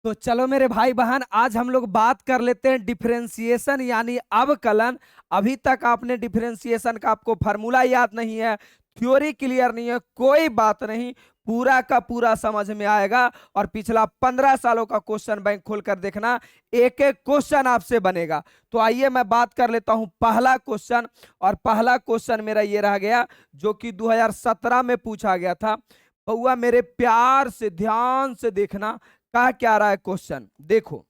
तो चलो मेरे भाई बहन, आज हम लोग बात कर लेते हैं डिफरेंशिएशन यानी अवकलन। अभी तक आपने डिफरेंशिएशन का आपको फार्मूला याद नहीं है, थ्योरी क्लियर नहीं है, कोई बात नहीं, पूरा का पूरा समझ में आएगा। और पिछला 15 सालों का क्वेश्चन बैंक खोलकर देखना, एक एक क्वेश्चन आपसे बनेगा। तो आइए मैं बात कर लेता हूं पहला क्वेश्चन। और पहला क्वेश्चन मेरा ये रह गया जो कि 2017 में पूछा गया था। बउआ मेरे प्यार से ध्यान से देखना, कहा क्या रहा है क्वेश्चन। देखो,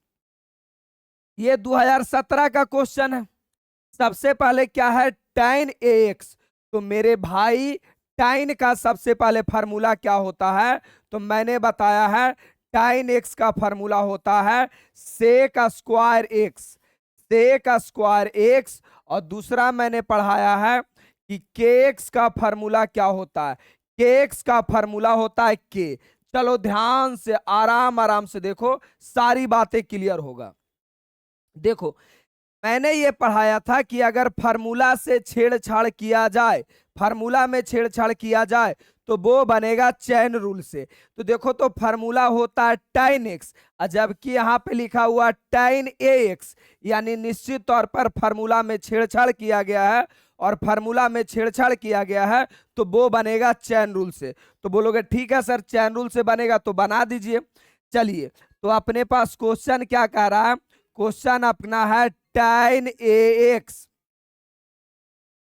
ये 2017 का क्वेश्चन है। सबसे पहले क्या है, tan ax। तो मेरे भाई tan का सबसे पहले फार्मूला क्या होता है, तो मैंने बताया है tan x का फार्मूला होता है sec square x, sec square x। और दूसरा मैंने पढ़ाया है कि kx का फार्मूला क्या होता है, kx का फार्मूला होता है k। चलो ध्यान से आराम आराम से देखो, सारी बातें क्लियर होगा। देखो, मैंने ये पढ़ाया था कि अगर फार्मूला से छेड़छाड़ किया जाए, फार्मूला में छेड़छाड़ किया जाए तो वो बनेगा चैन रूल से। तो देखो, तो फार्मूला होता है tan x, जबकि यहाँ पे लिखा हुआ tan ax, यानी निश्चित तौर पर फार्मूला में छेड़छाड़ किया गया है। और फार्मूला में छेड़छाड़ किया गया है तो वो बनेगा चैन रूल से। तो बोलोगे ठीक है सर, चैन रूल से बनेगा तो बना दीजिए। चलिए, तो अपने पास क्वेश्चन क्या कह रहा है, क्वेश्चन अपना है tan ax,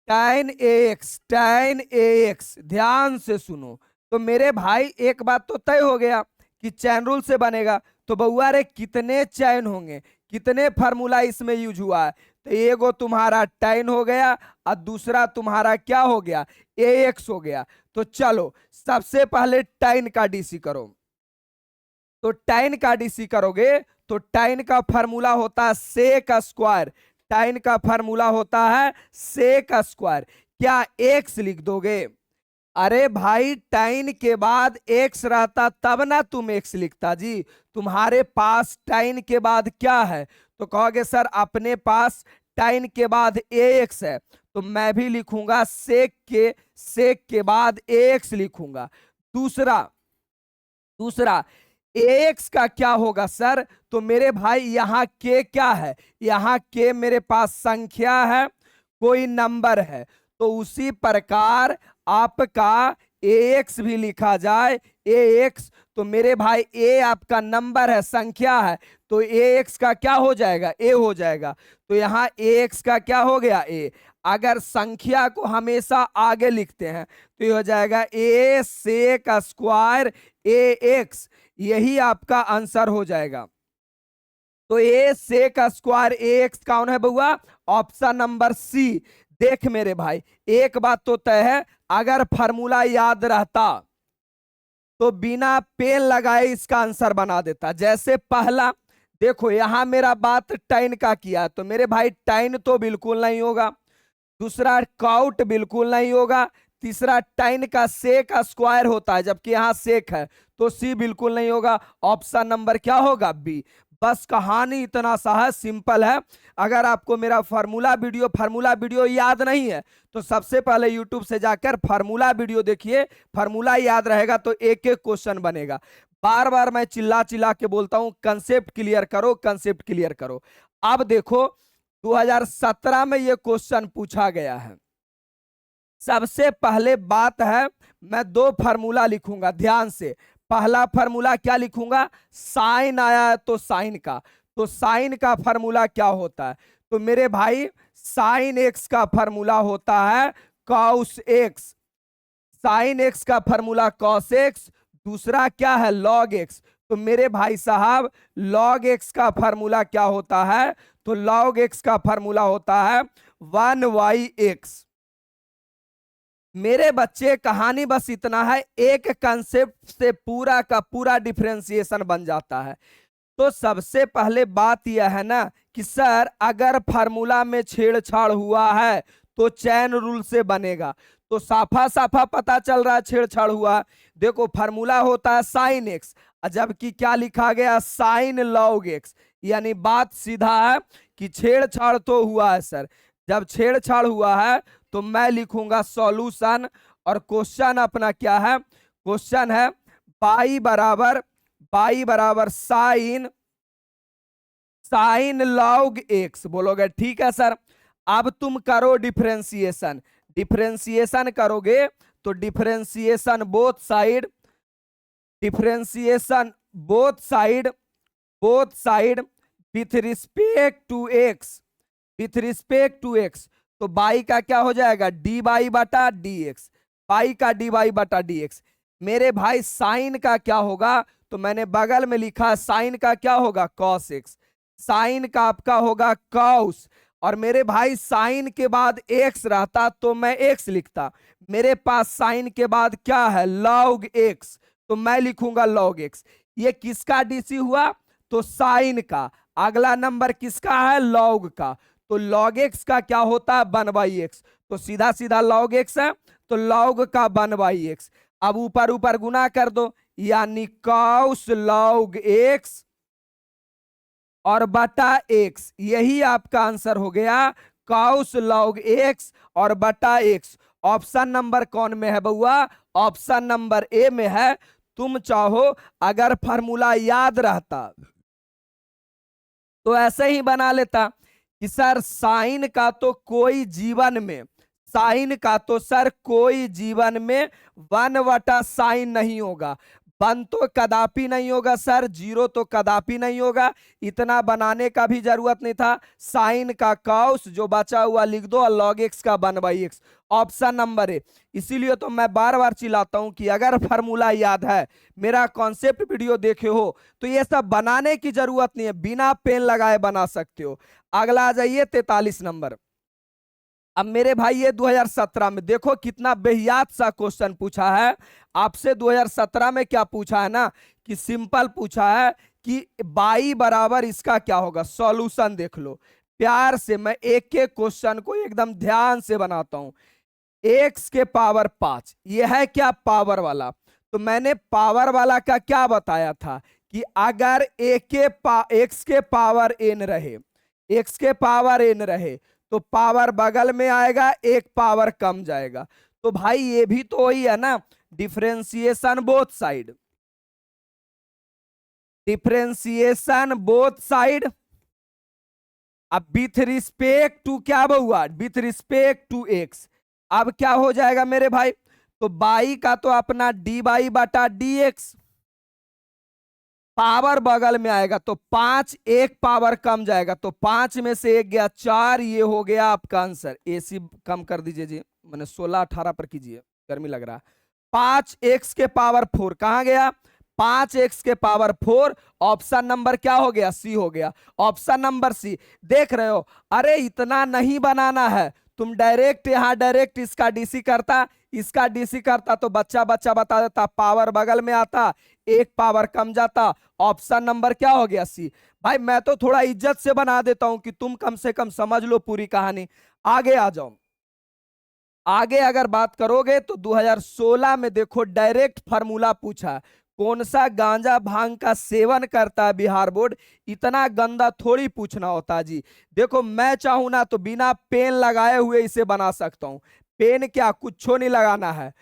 tan ax, tan ax। ध्यान से सुनो। तो मेरे भाई एक बात तो तय हो गया कि चैन रूल से बनेगा। तो बउआ रे कितने चैन होंगे, कितने फार्मूला इसमें यूज हुआ है, तो एगो तुम्हारा tan हो गया और दूसरा तुम्हारा क्या हो गया, ax हो गया। तो चलो सबसे पहले tan का डीसी करो। तो tan का डीसी करोगे तो tan का फार्मूला होता है सेक स्क्वायर, tan का फार्मूला होता है सेक स्क्वायर। क्या x लिख दोगे? अरे भाई, tan के बाद x रहता तब ना तुम x लिखता जी। तुम्हारे पास tan के बाद क्या है, तो कहोगे सर अपने पास tan के बाद ax है, तो मैं भी लिखूंगा सेक के बाद ax लिखूंगा। दूसरा दूसरा ax का क्या होगा सर, तो मेरे भाई यहाँ k क्या है, यहाँ k मेरे पास संख्या है, कोई नंबर है। तो उसी प्रकार आपका ax भी लिखा जाए, ax। तो मेरे भाई a आपका नंबर है, संख्या है, तो ax का क्या हो जाएगा, a हो जाएगा। तो यहाँ ax का क्या हो गया, a। अगर संख्या को हमेशा आगे लिखते हैं तो ये हो जाएगा a सेक स्क्वायर ax, यही आपका आंसर हो जाएगा। तो a सेक स्क्वायर ax कौन है बउआ, ऑप्शन नंबर सी। देख मेरे भाई, एक बात तो तय है, अगर फार्मूला याद रहता तो बिना पेन लगाए इसका आंसर बना देता। जैसे पहला देखो, यहां मेरा बात tan का किया, तो मेरे भाई tan तो बिल्कुल नहीं होगा। दूसरा काउट बिल्कुल नहीं होगा। तीसरा tan का सेक स्क्वायर होता है, जबकि यहां सेक है, तो सी बिल्कुल नहीं होगा। ऑप्शन नंबर क्या होगा, बी। बस कहानी इतना सा है, सिंपल है। अगर आपको मेरा फार्मूला वीडियो याद नहीं है तो सबसे पहले यूट्यूब से जाकर फार्मूला वीडियो देखिए, फार्मूला याद रहेगा तो एक एक क्वेश्चन बनेगा। बार बार मैं चिल्ला चिल्ला के बोलता हूं, कंसेप्ट क्लियर करो, कंसेप्ट क्लियर करो। अब देखो, 2017 में यह क्वेश्चन पूछा गया है। सबसे पहले बात है, मैं दो फार्मूला लिखूंगा, ध्यान से। पहला फार्मूला क्या लिखूंगा, साइन आया है तो साइन का, तो साइन का फार्मूला क्या होता है, तो मेरे भाई साइन एक्स का फार्मूला होता है कॉस एक्स, साइन एक्स का फार्मूला कॉस एक्स। दूसरा क्या है, लॉग एक्स। तो मेरे भाई साहब लॉग एक्स का फार्मूला क्या होता है, तो लॉग एक्स का फार्मूला होता है 1y(x). मेरे बच्चे कहानी बस इतना है, एक कंसेप्ट से पूरा का पूरा डिफरेंशिएशन बन जाता है। तो सबसे पहले बात यह है ना कि सर अगर फार्मूला में छेड़छाड़ हुआ है तो चैन रूल से बनेगा। तो साफा साफा पता चल रहा है छेड़छाड़ हुआ। देखो, फार्मूला होता है साइन एक्स, जबकि क्या लिखा गया, साइन लॉग एक्स। यानी बात सीधा है कि छेड़छाड़ तो हुआ है सर। जब छेड़छाड़ हुआ है तो मैं लिखूंगा सॉल्यूशन। और क्वेश्चन अपना क्या है, क्वेश्चन है पाई बराबर y बराबर साइन लॉग एक्स बोलोगे, ठीक है सर। अब तुम करो डिफरेंशिएशन, डिफरेंशिएशन करोगे तो differentiation differentiation both side with respect to x, तो बाई का क्या हो जाएगा, डी बाई बटा डी एक्स, बाई का डी बाई बटा डी एक्स। मेरे भाई साइन का क्या होगा, तो मैंने बगल में लिखा साइन का क्या होगा, कॉस एक्स, साइन का आपका होगा कॉस। और मेरे भाई साइन के बाद एक्स रहता तो मैं एक्स लिखता, मेरे पास साइन के बाद क्या है, लॉग एक्स, तो मैं लिखूंगा लॉग एक्स। ये किसका डीसी हुआ, तो साइन का। अगला नंबर किसका है, लॉग का, तो लॉग एक्स का क्या होता है, 1/x, तो सीधा सीधा लॉग एक्स है, तो लॉग का 1/x। अब ऊपर ऊपर गुना कर दो, यानी कॉस लॉग एक्स और बटा एक्स, यही आपका आंसर हो गया, कॉस लॉग एक्स और बटा एक्स। ऑप्शन नंबर कौन में है बउआ, ऑप्शन नंबर ए में है। तुम चाहो अगर फॉर्मूला याद रहता तो ऐसे ही बना लेता कि सर साइन का तो कोई जीवन में, साइन का तो सर कोई जीवन में 1/साइन नहीं होगा, 1 तो कदापि नहीं होगा सर, 0 तो कदापि नहीं होगा, इतना बनाने का भी जरूरत नहीं था। साइन का कॉस जो बचा हुआ लिख दो और लॉग एक्स का 1/x, ऑप्शन नंबर ए। इसीलिए तो मैं बार बार चिल्लाता हूं कि अगर फार्मूला याद है, मेरा कॉन्सेप्ट वीडियो देखे हो, तो ये सब बनाने की जरूरत नहीं है, बिना पेन लगाए बना सकते हो। अगला आ जाइए 43 नंबर। अब मेरे भाई ये 2017 में देखो कितना बेहियात सा क्वेश्चन पूछा है आपसे। 2017 में क्या पूछा है ना, कि सिंपल पूछा है कि बाई बराबर इसका क्या होगा, सॉल्यूशन देख लो प्यार से। मैं एक एक क्वेश्चन को एकदम ध्यान से बनाता हूं। एक्स के पावर 5, यह है क्या, पावर वाला। तो मैंने पावर वाला का क्या बताया था कि अगर एक्स के पावर एन रहे, एक्स के पावर एन रहे, तो पावर बगल में आएगा, एक पावर कम जाएगा। तो भाई ये भी तो वही है ना, differentiation both side, differentiation both side. अब विथ रिस्पेक्ट टू क्या हुआ, विथ रिस्पेक्ट टू एक्स। अब क्या हो जाएगा मेरे भाई, तो बाई का तो अपना डी बाई बटा डी एक्स, पावर बगल में आएगा तो 5, एक पावर कम जाएगा, तो 5 में से 1 गया 4, ये हो गया आपका आंसर। एसी कम कर दीजिए जी, मैंने 16-18 पर कीजिए, गर्मी लग रहा है। 5x के पावर 4 कहां गया, 5x के पावर 4, ऑप्शन नंबर क्या हो गया, सी हो गया, ऑप्शन नंबर सी। देख रहे हो, अरे इतना नहीं बनाना है, तुम डायरेक्ट यहां डायरेक्ट इसका डीसी करता, इसका डीसी करता तो बच्चा बच्चा बता देता, पावर बगल में आता, एक पावर कम जाता, ऑप्शन नंबर क्या हो गया, सी। भाई मैं तो थोड़ा इज्जत से बना देता हूं कि तुम कम से कम समझ लो पूरी कहानी। आगे आ जाओ, आगे अगर बात करोगे तो 2016 में देखो डायरेक्ट फार्मूला पूछा, कौन सा गांजा भांग का सेवन करता है बिहार बोर्ड। इतना गंदा थोड़ी पूछना होता जी। देखो मैं चाहूं ना तो बिना पेन लगाए हुए इसे बना सकता हूं, पेन क्या कुछ नहीं लगाना है।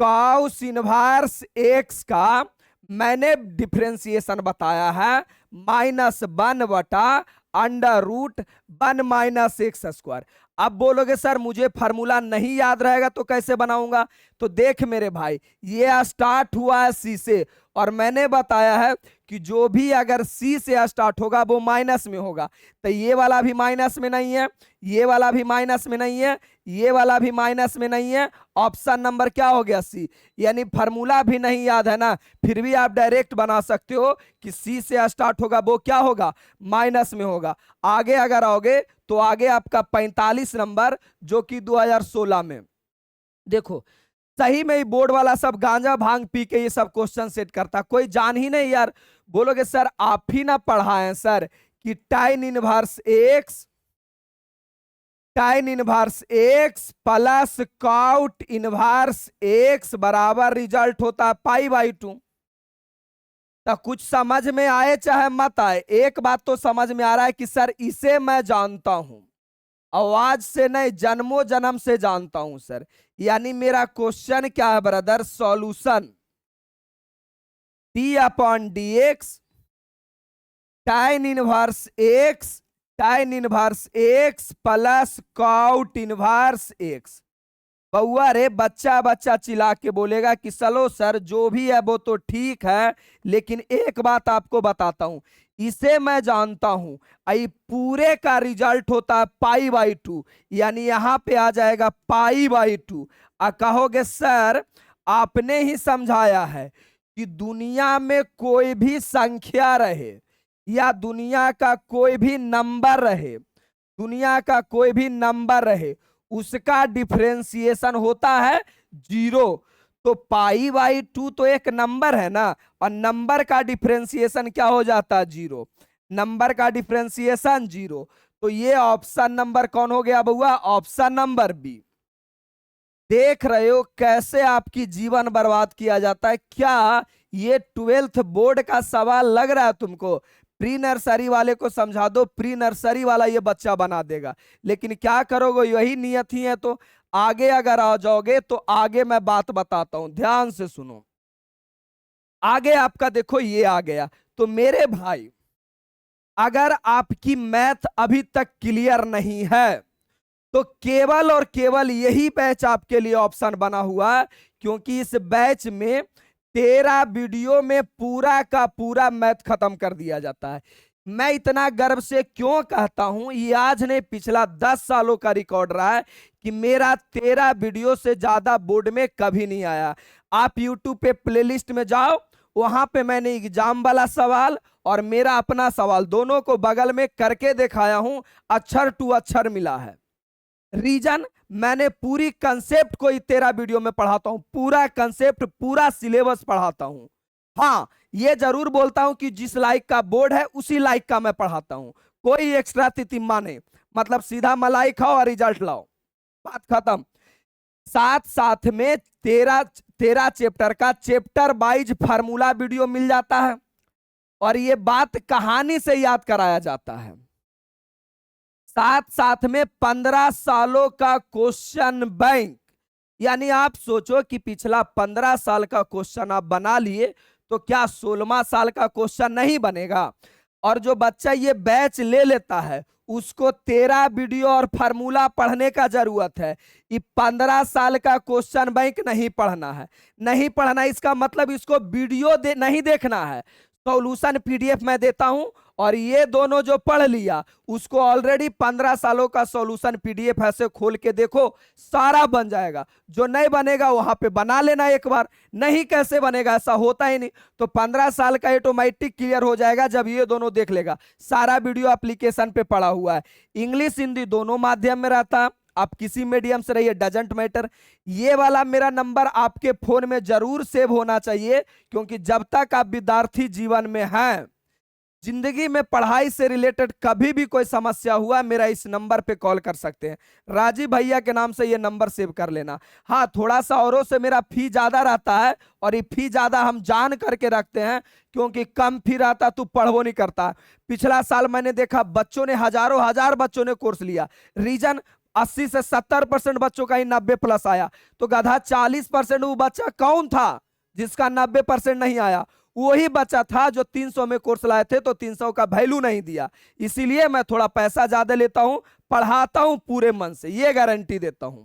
कॉस इनवर्स एक्स का मैंने डिफरेंशिएशन बताया है, -1/√1 - x²। अब बोलोगे सर मुझे फार्मूला नहीं याद रहेगा तो कैसे बनाऊंगा, तो देख मेरे भाई ये स्टार्ट हुआ है सी से, और मैंने बताया है कि जो भी अगर सी से स्टार्ट होगा वो माइनस में होगा, तो ये वाला भी माइनस में नहीं है, ये वाला भी माइनस में नहीं है, ये वाला भी माइनस में नहीं है, ऑप्शन नंबर क्या हो गया, सी। यानी फार्मूला भी नहीं याद है ना, फिर भी आप डायरेक्ट बना सकते हो कि सी से स्टार्ट होगा वो क्या होगा, माइनस में होगा। आगे अगर आओगे तो आगे आपका 45 नंबर जो कि 2016 में देखो, सही में ही बोर्ड वाला सब गांजा भांग पी के ये सब क्वेश्चन सेट करता, कोई जान ही नहीं यार। बोलोगे सर आप ही ना पढ़ाएं सर कि tan inverse x plus cot inverse x बराबर रिजल्ट होता है π/2। तो कुछ समझ में आए चाहे मत आए, एक बात तो समझ में आ रहा है कि सर इसे मैं जानता हूं, आवाज से नहीं जन्मों जन्म से जानता हूं सर। यानी मेरा क्वेश्चन क्या है brother, solution. T upon d x tan inverse x plus cot inverse x. बउआ रे बच्चा बच्चा चिल्ला के बोलेगा कि चलो सर जो भी है वो तो ठीक है, लेकिन एक बात आपको बताता हूं, इसे मैं जानता हूं, आई पूरे का रिजल्ट होता है π/2, यानी यहां पे आ जाएगा π/2। कहोगे सर आपने ही समझाया है कि दुनिया में कोई भी संख्या रहे या दुनिया का कोई भी नंबर रहे, उसका डिफरेंशिएशन होता है 0। तो π/2 तो एक नंबर है ना, और नंबर का डिफरेंशिएशन क्या हो जाता है 0, नंबर का डिफरेंशिएशन 0। तो ये ऑप्शन नंबर कौन हो गया बउआ, ऑप्शन नंबर बी। देख रहे हो कैसे आपकी जीवन बर्बाद किया जाता है। क्या ये 12th बोर्ड का सवाल लग रहा है तुमको? प्री नर्सरी वाले को समझा दो, प्री नर्सरी वाला ये बच्चा बना देगा, लेकिन क्या करोगे, यही नियत ही है। तो आगे अगर आ जाओगे तो आगे मैं बात बताता हूं, ध्यान से सुनो। आगे आपका देखो ये आ गया। तो मेरे भाई अगर आपकी मैथ अभी तक क्लियर नहीं है तो केवल और केवल यही बैच आपके लिए ऑप्शन बना हुआ है, क्योंकि इस बैच में 13 वीडियो में पूरा का पूरा मैथ खत्म कर दिया जाता है। मैं इतना गर्व से क्यों कहता हूं, ये आज नहीं पिछला 10 सालों का रिकॉर्ड रहा है कि मेरा 13 वीडियो से ज्यादा बोर्ड में कभी नहीं आया। आप यूट्यूब पे प्लेलिस्ट में जाओ, वहां पे मैंने एग्जाम वाला सवाल और मेरा अपना सवाल दोनों को बगल में करके दिखाया हूं, अक्षर टू अक्षर मिला है। रीजन, मैंने पूरी कंसेप्ट को 13 वीडियो में पढ़ाता हूं, पूरा कंसेप्ट पूरा सिलेबस पढ़ाता हूं। हाँ ये जरूर बोलता हूं कि जिस लाइक का बोर्ड है उसी लाइक का मैं पढ़ाता हूं, कोई एक्स्ट्रा तितिम्मा नहीं, मतलब सीधा मलाई खाओ और रिजल्ट लाओ, बात खत्म। साथ साथ में 13 चैप्टर का चैप्टर वाइज फार्मूला वीडियो मिल जाता है, और ये बात कहानी से याद कराया जाता है। साथ साथ में 15 सालों का क्वेश्चन बैंक, यानी आप सोचो कि पिछला 15 साल का क्वेश्चन आप बना लिए तो क्या 16वां साल का क्वेश्चन नहीं बनेगा? और जो बच्चा ये बैच ले लेता है उसको 13 वीडियो और फार्मूला पढ़ने का जरूरत है। ये 15 साल का क्वेश्चन बैंक नहीं पढ़ना है, नहीं पढ़ना इसका मतलब इसको वीडियो नहीं देखना है। सॉल्यूशन पीडीएफ मैं देता हूं, और ये दोनों जो पढ़ लिया उसको ऑलरेडी 15 सालों का सॉल्यूशन पीडीएफ ऐसे खोल के देखो, सारा बन जाएगा। जो नहीं बनेगा वहां पे बना लेना एक बार, नहीं कैसे बनेगा, ऐसा होता ही नहीं। तो 15 साल का ऑटोमेटिक क्लियर हो जाएगा जब ये दोनों देख लेगा। सारा वीडियो एप्लीकेशन पे पड़ा हुआ है, इंग्लिश हिंदी दोनों माध्यम में रहता, आप किसी मीडियम से रहिए, डजंट मैटर। ये वाला मेरा नंबर आपके फोन में जरूर सेव होना चाहिए, क्योंकि जब तक आप विद्यार्थी जीवन में हैं, जिंदगी में पढ़ाई से रिलेटेड कभी भी कोई समस्या हुआ मेरा इस नंबर पे कॉल कर सकते हैं। राजीव भैया के नाम से ये नंबर सेव कर लेना। हाँ थोड़ा सा औरों से मेरा फी ज्यादा रहता है, और ये फी ज्यादा हम जान करके रखते हैं, क्योंकि कम फी रहता तो पढ़वो नहीं करता। पिछला साल मैंने देखा बच्चों ने हजार बच्चों ने कोर्स लिया, रीजन 80 से 70% बच्चों का ही 90+ आया। तो गधा 40% वो बच्चा कौन था जिसका 90% नहीं आया? वही बच्चा था जो 300 में कोर्स लाए थे तो 300 का वैल्यू नहीं दिया। इसीलिए मैं थोड़ा पैसा ज्यादा लेता हूं, पढ़ाता हूं पूरे मन से, ये गारंटी देता हूं।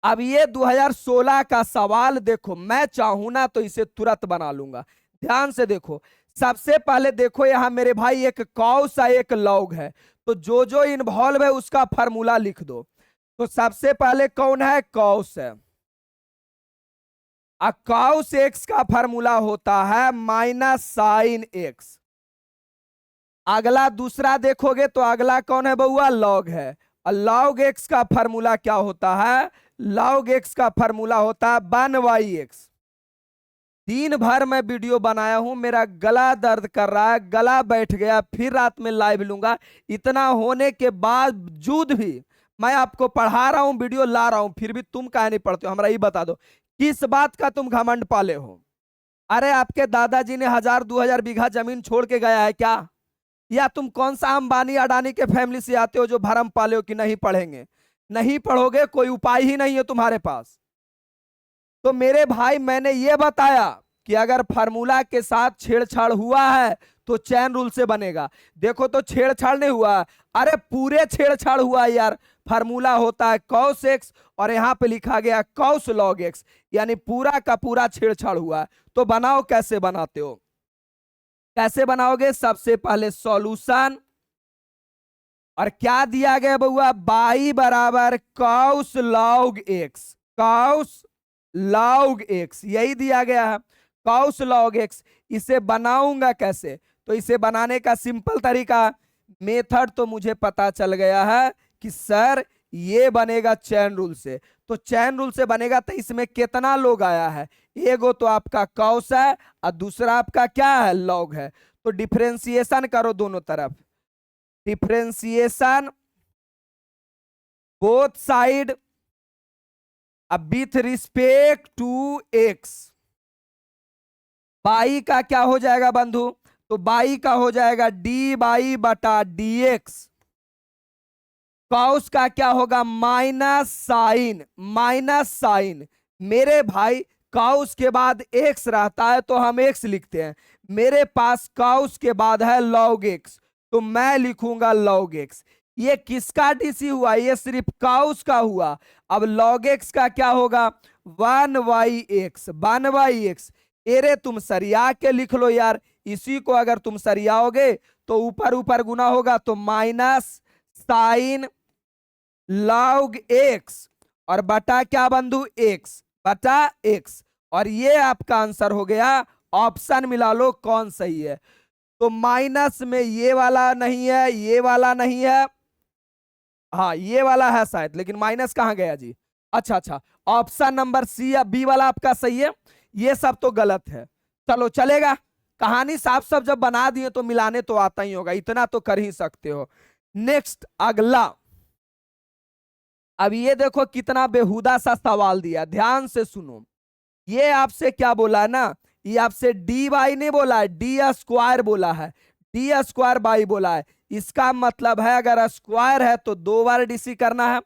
अब ये 2016 का सवाल देखो, मैं चाहूं ना तो इसे तुरंत बना लूंगा। ध्यान से देखो, सबसे पहले देखो यहां मेरे भाई एक कॉस है एक लॉग है, तो जो जो इन्वॉल्व है उसका फार्मूला लिख दो। तो सबसे पहले कौन है? कॉस है। कॉस एक्स का फार्मूला होता है माइनस साइन एक्स। अगला दूसरा देखोगे तो अगला कौन है बउआ? लॉग है। और लॉग एक्स का फार्मूला क्या होता है? लॉग एक्स का फार्मूला होता है 1/x। दिन भर मैं वीडियो बनाया हूं, मेरा गला दर्द कर रहा है, गला बैठ गया, फिर रात में लाइव लूंगा। इतना होने के बावजूद भी मैं आपको पढ़ा रहा हूं, वीडियो ला रहा हूं, फिर भी तुम काहे नहीं पढ़ते हो? हमरा ये बता दो, किस बात का तुम घमंड पाले हो? अरे आपके दादाजी ने 1000-2000 बीघा जमीन छोड़ के गया है क्या? या तुम कौन सा अंबानी अडानी के फैमिली से आते हो जो भरम पाले हो कि नहीं पढ़ेंगे? नहीं पढ़ोगे, कोई उपाय ही नहीं है तुम्हारे पास। तो मेरे भाई मैंने ये बताया कि अगर फार्मूला के साथ छेड़छाड़ हुआ है तो चैन रूल से बनेगा। देखो तो छेड़छाड़ नहीं हुआ, अरे पूरे छेड़छाड़ हुआ यार। फार्मूला होता है cos x और यहां पे लिखा गया cos log x, यानी पूरा का पूरा छेड़छाड़ हुआ है। तो बनाओ, कैसे बनाते हो, कैसे बनाओगे? सबसे पहले सॉल्यूशन, और क्या दिया गया बउआ? y बराबर cos log x, cos log x यही दिया गया है, cos log x। इसे बनाऊंगा कैसे? तो इसे बनाने का सिंपल तरीका, मेथड तो मुझे पता चल गया है कि सर ये बनेगा चैन रूल से। तो चैन रूल से बनेगा तो इसमें कितना लोग आया है? एगो तो आपका cos है और दूसरा आपका क्या है? log है। तो डिफरेंशिएशन करो दोनों तरफ, डिफरेंशिएशन बोथ साइड अब with respect to x। Y का क्या हो जाएगा बंधु? तो बाई का हो जाएगा डी बाई बटा डी एक्स। कॉस का क्या होगा? Minus sine, minus sine. मेरे भाई कॉस के बाद एक्स रहता है तो हम एक्स लिखते हैं, मेरे पास कॉस के बाद है log x, तो मैं लिखूंगा log x। ये किसका डीसी हुआ? ये सिर्फ कॉस का हुआ। अब log x का क्या होगा? 1/x, 1/x। एरे तुम सरिया के लिख लो यार, इसी को अगर तुम सरियाओगे तो ऊपर ऊपर गुना होगा, तो माइनस साइन log x और बटा क्या बंधु? x बटा x। और ये आपका आंसर हो गया। ऑप्शन मिला लो कौन सही है। तो माइनस में ये वाला नहीं है, ये वाला नहीं है, हाँ ये वाला है शायद, लेकिन माइनस कहां गया जी? अच्छा अच्छा, ऑप्शन नंबर सी या बी वाला आपका सही है, ये सब तो गलत है। चलो चलेगा, कहानी साफ साफ जब बना दिए तो मिलाने तो आता ही होगा, इतना तो कर ही सकते हो। नेक्स्ट अगला, अब ये देखो कितना बेहुदा सा सवाल दिया, ध्यान से सुनो। ये आपसे क्या बोला ना, ये आपसे डी बाई नहीं बोला है, डी स्क्वायर बोला है, डी स्क्वायर बाई बोला है। इसका मतलब है अगर स्क्वायर है तो 2 बार डीसी करना है,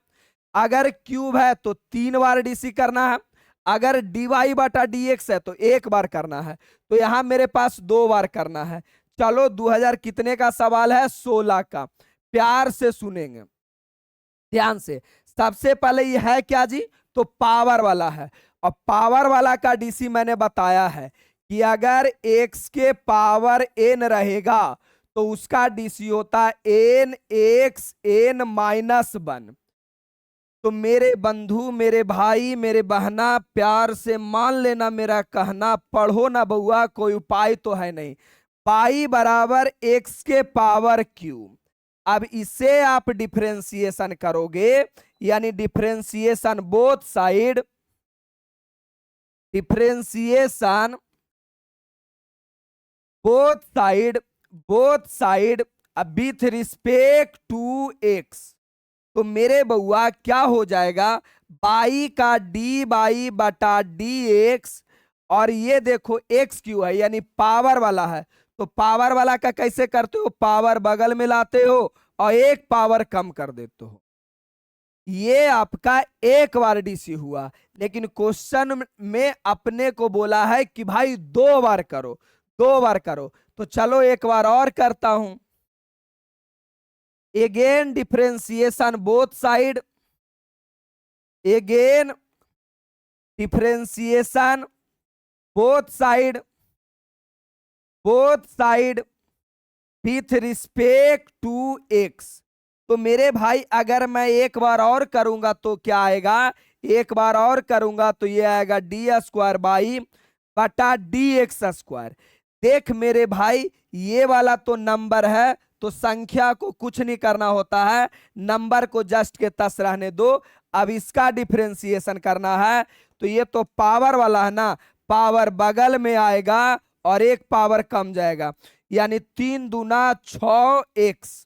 अगर क्यूब है तो 3 बार डीसी करना है, अगर डी वाई बटा डी एक्स है तो 1 बार करना है। तो यहां मेरे पास 2 बार करना है। चलो 2000 कितने का सवाल है? 16 का। प्यार से सुनेंगे ध्यान से। सबसे पहले ये है क्या जी? तो पावर वाला है, और पावर वाला का डीसी मैंने बताया है कि अगर x के पावर n रहेगा तो उसका डीसी होता है n x n माइनस 1। तो मेरे बंधु, मेरे भाई, मेरे बहना, प्यार से मान लेना मेरा कहना, पढ़ो ना बउआ, कोई उपाय तो है नहीं। पाई बराबर x के पावर क्यूब। अब इसे आप डिफरेंशिएशन करोगे, यानी differentiation both side, differentiation both side with respect to x। तो मेरे बउआ क्या हो जाएगा? बाई का डी बाई बटा डी एक्स, और ये देखो x क्यू है यानी पावर वाला है, तो पावर वाला का कैसे करते हो? पावर बगल में लाते हो और एक पावर कम कर देते हो। ये आपका 1 बार डीसी हुआ, लेकिन क्वेश्चन में अपने को बोला है कि भाई 2 बार करो, 2 बार करो। तो चलो एक बार और करता हूं। Again differentiation both side, again differentiation both side with respect to x। तो मेरे भाई अगर मैं एक बार और करूंगा तो क्या आएगा? एक बार और करूंगा तो ये आएगा डी स्क्वायर बाई बटा डी एक्स स्क्वायर। देख मेरे भाई, ये वाला तो नंबर है, तो संख्या को कुछ नहीं करना होता है, नंबर को जस्ट के तस रहने दो। अब इसका डिफरेंशिएशन करना है, तो ये तो पावर वाला है ना, पावर बगल में आएगा और एक पावर कम जाएगा, यानी 3 दूना 6x,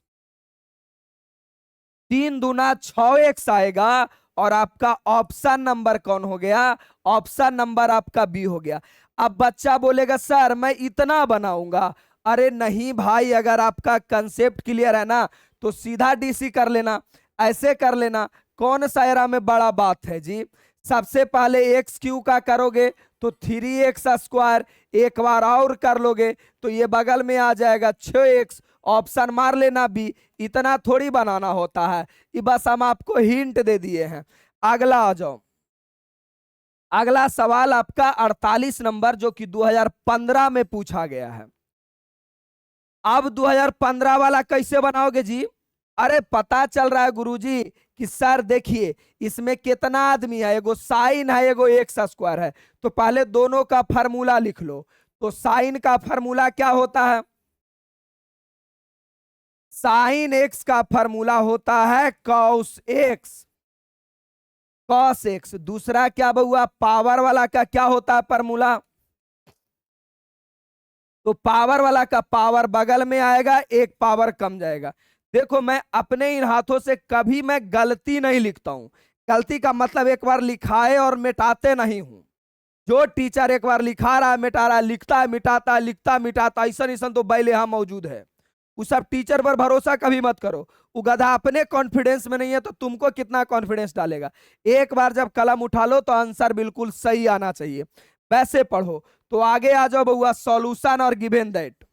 3 दूना 6x आएगा। और आपका ऑप्शन नंबर कौन हो गया? ऑप्शन नंबर आपका बी हो गया। अब बच्चा बोलेगा सर मैं इतना बनाऊंगा, अरे नहीं भाई, अगर आपका कंसेप्ट क्लियर है ना तो सीधा डीसी कर लेना, ऐसे कर लेना, कौन सा एरा में बड़ा बात है जी। सबसे पहले एक्स क्यू का करोगे तो 3x²। एक बार और कर लोगे तो ये बगल में आ जाएगा 6x। ऑप्शन मार लेना बी। इतना थोड़ी बनाना होता है, ये बस हम आपको हिंट दे दिए हैं। अगला आ जाओ। अगला सवाल आपका 48 नंबर, जो कि 2015 में पूछा गया है। अब 2015 वाला कैसे बनाओगे जी? अरे पता चल रहा है गुरुजी कि सर देखिए इसमें कितना आदमी है, एगो साइन है, एगो x² है। तो पहले दोनों का फार्मूला लिख लो। तो साइन का फार्मूला क्या होता है? साइन x का फार्मूला होता है कॉस x। Cos x। दूसरा क्या बहुआ? पावर वाला का क्या होता है फार्मूला? तो पावर वाला का पावर बगल में आएगा, एक पावर कम जाएगा। देखो मैं अपने इन हाथों से कभी मैं गलती नहीं लिखता हूं। गलती का मतलब एक बार लिखाए और मिटाते नहीं हूं। जो टीचर एक बार लिखा रहा है मिटा रहा है, लिखता है मिटाता है, लिखता है मिटाता, ऐसा ऐसा तो बैल यहां मौजूद है। उस सब टीचर पर भरोसा कभी मत करो। वो गधा अपने कॉन्फिडेंस में नहीं है तो तुमको कितना कॉन्फिडेंस डालेगा। एक बार जब कलम उठा लो तो आंसर बिल्कुल सही आना चाहिए। वैसे पढ़ो। तो आगे आ जाओ बउआ, सॉल्यूशन और गिवन दैट।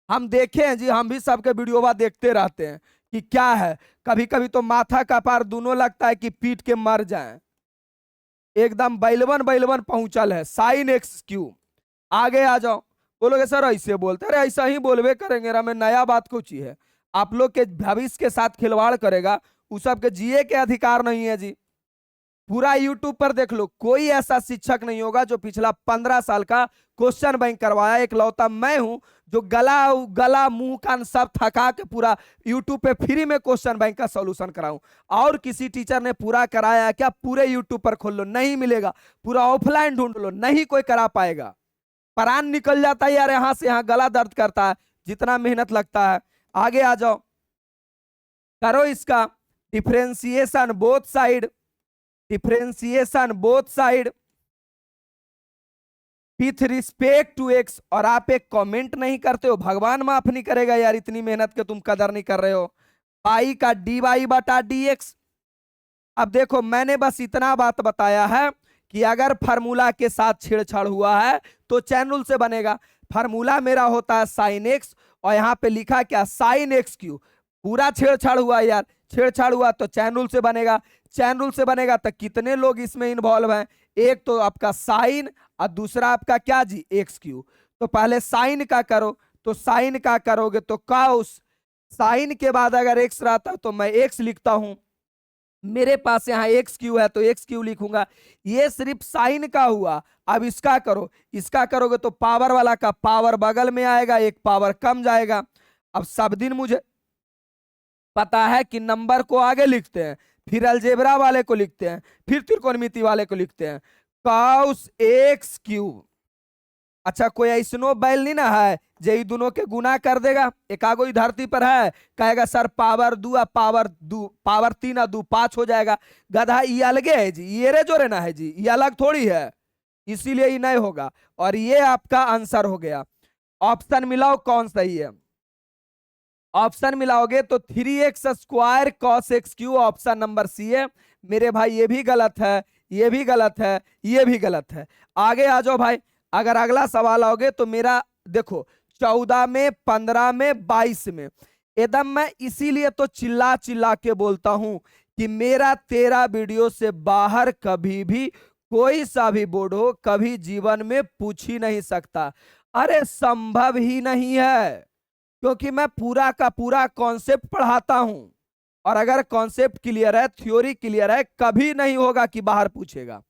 हम देखे हैं जी, हम भी सबके वीडियो देखते रहते हैं कि क्या है। कभी कभी तो माथा का पार दोनों लगता है कि पीट के मर जाएं। एकदम बैलवन बैलवन पहुंचल है। sin x³ आगे आ जाओ। बोलोगे सर ऐसे बोलते, अरे ऐसा ही बोलवे करेंगे, हमें नया बात कुछ ही है। आप लोग के भविष्य के साथ खिलवाड़ करेगा, उस सब के जिए के अधिकार नहीं है जी। पूरा यूट्यूब पर देख लो, कोई ऐसा शिक्षक नहीं होगा जो पिछला 15 साल का क्वेश्चन बैंक करवाया। एक लौता मैं हूं जो गला गला मुंह कान सब थका के पूरा यूट्यूब पे फ्री में क्वेश्चन बैंक का सॉल्यूशन कराऊं। और किसी टीचर ने पूरा कराया क्या? पूरे यूट्यूब पर खोल लो, नहीं मिलेगा। पूरा ऑफलाइन ढूंढ लो, नहीं कोई करा पाएगा। प्राण निकल जाता है यार, यहां से यहां गला दर्द करता है, जितना मेहनत लगता है। आगे आ जाओ, करो इसका differentiation both side. Differentiation both side with respect to x. और आप एक कमेंट नहीं करते हो, भगवान माफ नहीं करेगा यार, इतनी मेहनत के तुम कदर नहीं कर रहे हो। पाई का dy/dx। अब देखो मैंने बस इतना बात बताया है कि अगर फार्मूला के साथ छेड़छाड़ हुआ है तो चैन रूल से बनेगा। फार्मूला मेरा होता है साइन एक्स, और यहां पे लिखा क्या? Sign x³। पूरा छेड़छाड़ हुआ यार, छेड़छाड़ हुआ तो चैन रूल से बनेगा। चैन रूल से बनेगा तो कितने लोग इसमें इन्वॉल्व हैं? एक तो आपका साइन और दूसरा आपका क्या जी? x³। तो पहले साइन का करो, तो साइन का करोगे तो कॉस। साइन के बाद अगर एक्स रहता तो मैं एक्स लिखता हूं। मेरे पास यहाँ x³ है तो x³ लिखूंगा। ये सिर्फ साइन का हुआ। अब इसका करो, इसका करोगे तो पावर वाला का पावर बगल में आएगा, एक पावर कम जाएगा। अब सब दिन मुझे पता है कि नंबर को आगे लिखते हैं, फिर अलजेब्रा वाले को लिखते हैं, फिर त्रिकोणमिति वाले को लिखते हैं। cos x³। अच्छा कोई ऐसनो बैल नहीं ना है जे दोनों के गुना कर देगा? एक आगो ही धरती पर है कहेगा सर पावर 2 पावर 2 पावर 3 और 2 5 हो जाएगा। गधा ये अलगे है जी, ये रे जोरे ना है जी, ये अलग थोड़ी है, इसीलिए ये नहीं होगा। और ये आपका आंसर हो गया। ऑप्शन मिलाओ कौन सही है। ऑप्शन मिलाओगे तो 3x² cos x³ option number सी है। मेरे भाई ये भी गलत है, ये भी गलत है, ये भी गलत है। आगे आ जाओ भाई। अगर अगला सवाल आओगे तो मेरा देखो 14 में, 15 में, 22 में एकदम मैं इसीलिए तो चिल्ला चिल्ला के बोलता हूं कि मेरा तेरा वीडियो से बाहर कभी भी कोई सा भी बोर्ड हो कभी जीवन में पूछ ही नहीं सकता। अरे संभव ही नहीं है, क्योंकि मैं पूरा का पूरा कॉन्सेप्ट पढ़ाता हूं। और अगर कॉन्सेप्ट क्लियर है, थ्योरी क्लियर है, कभी नहीं होगा कि बाहर पूछेगा।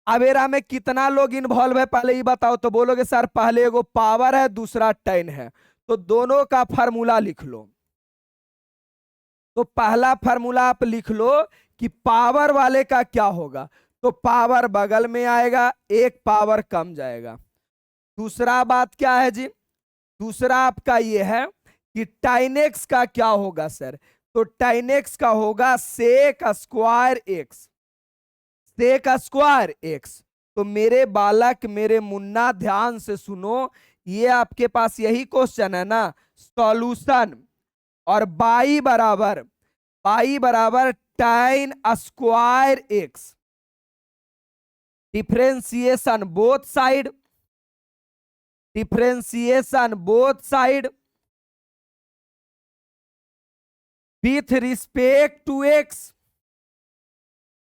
अवेरा में कितना लोग इन्वॉल्व है पहले ही बताओ। तो बोलोगे सर पहले एगो पावर है दूसरा टेन है, तो दोनों का फार्मूला लिख लो। तो पहला फार्मूला आप लिख लो कि पावर वाले का क्या होगा, तो पावर बगल में आएगा, एक पावर कम जाएगा। दूसरा बात क्या है जी? दूसरा आपका ये है कि tan x का क्या होगा सर? तो tan x का होगा sec² x। sec² तो मेरे बालक, मेरे मुन्ना ध्यान से सुनो, ये आपके पास यही क्वेश्चन है ना, सॉल्यूशन। और बाई बराबर tan² x। Differentiation both side, differentiation both side with respect to x.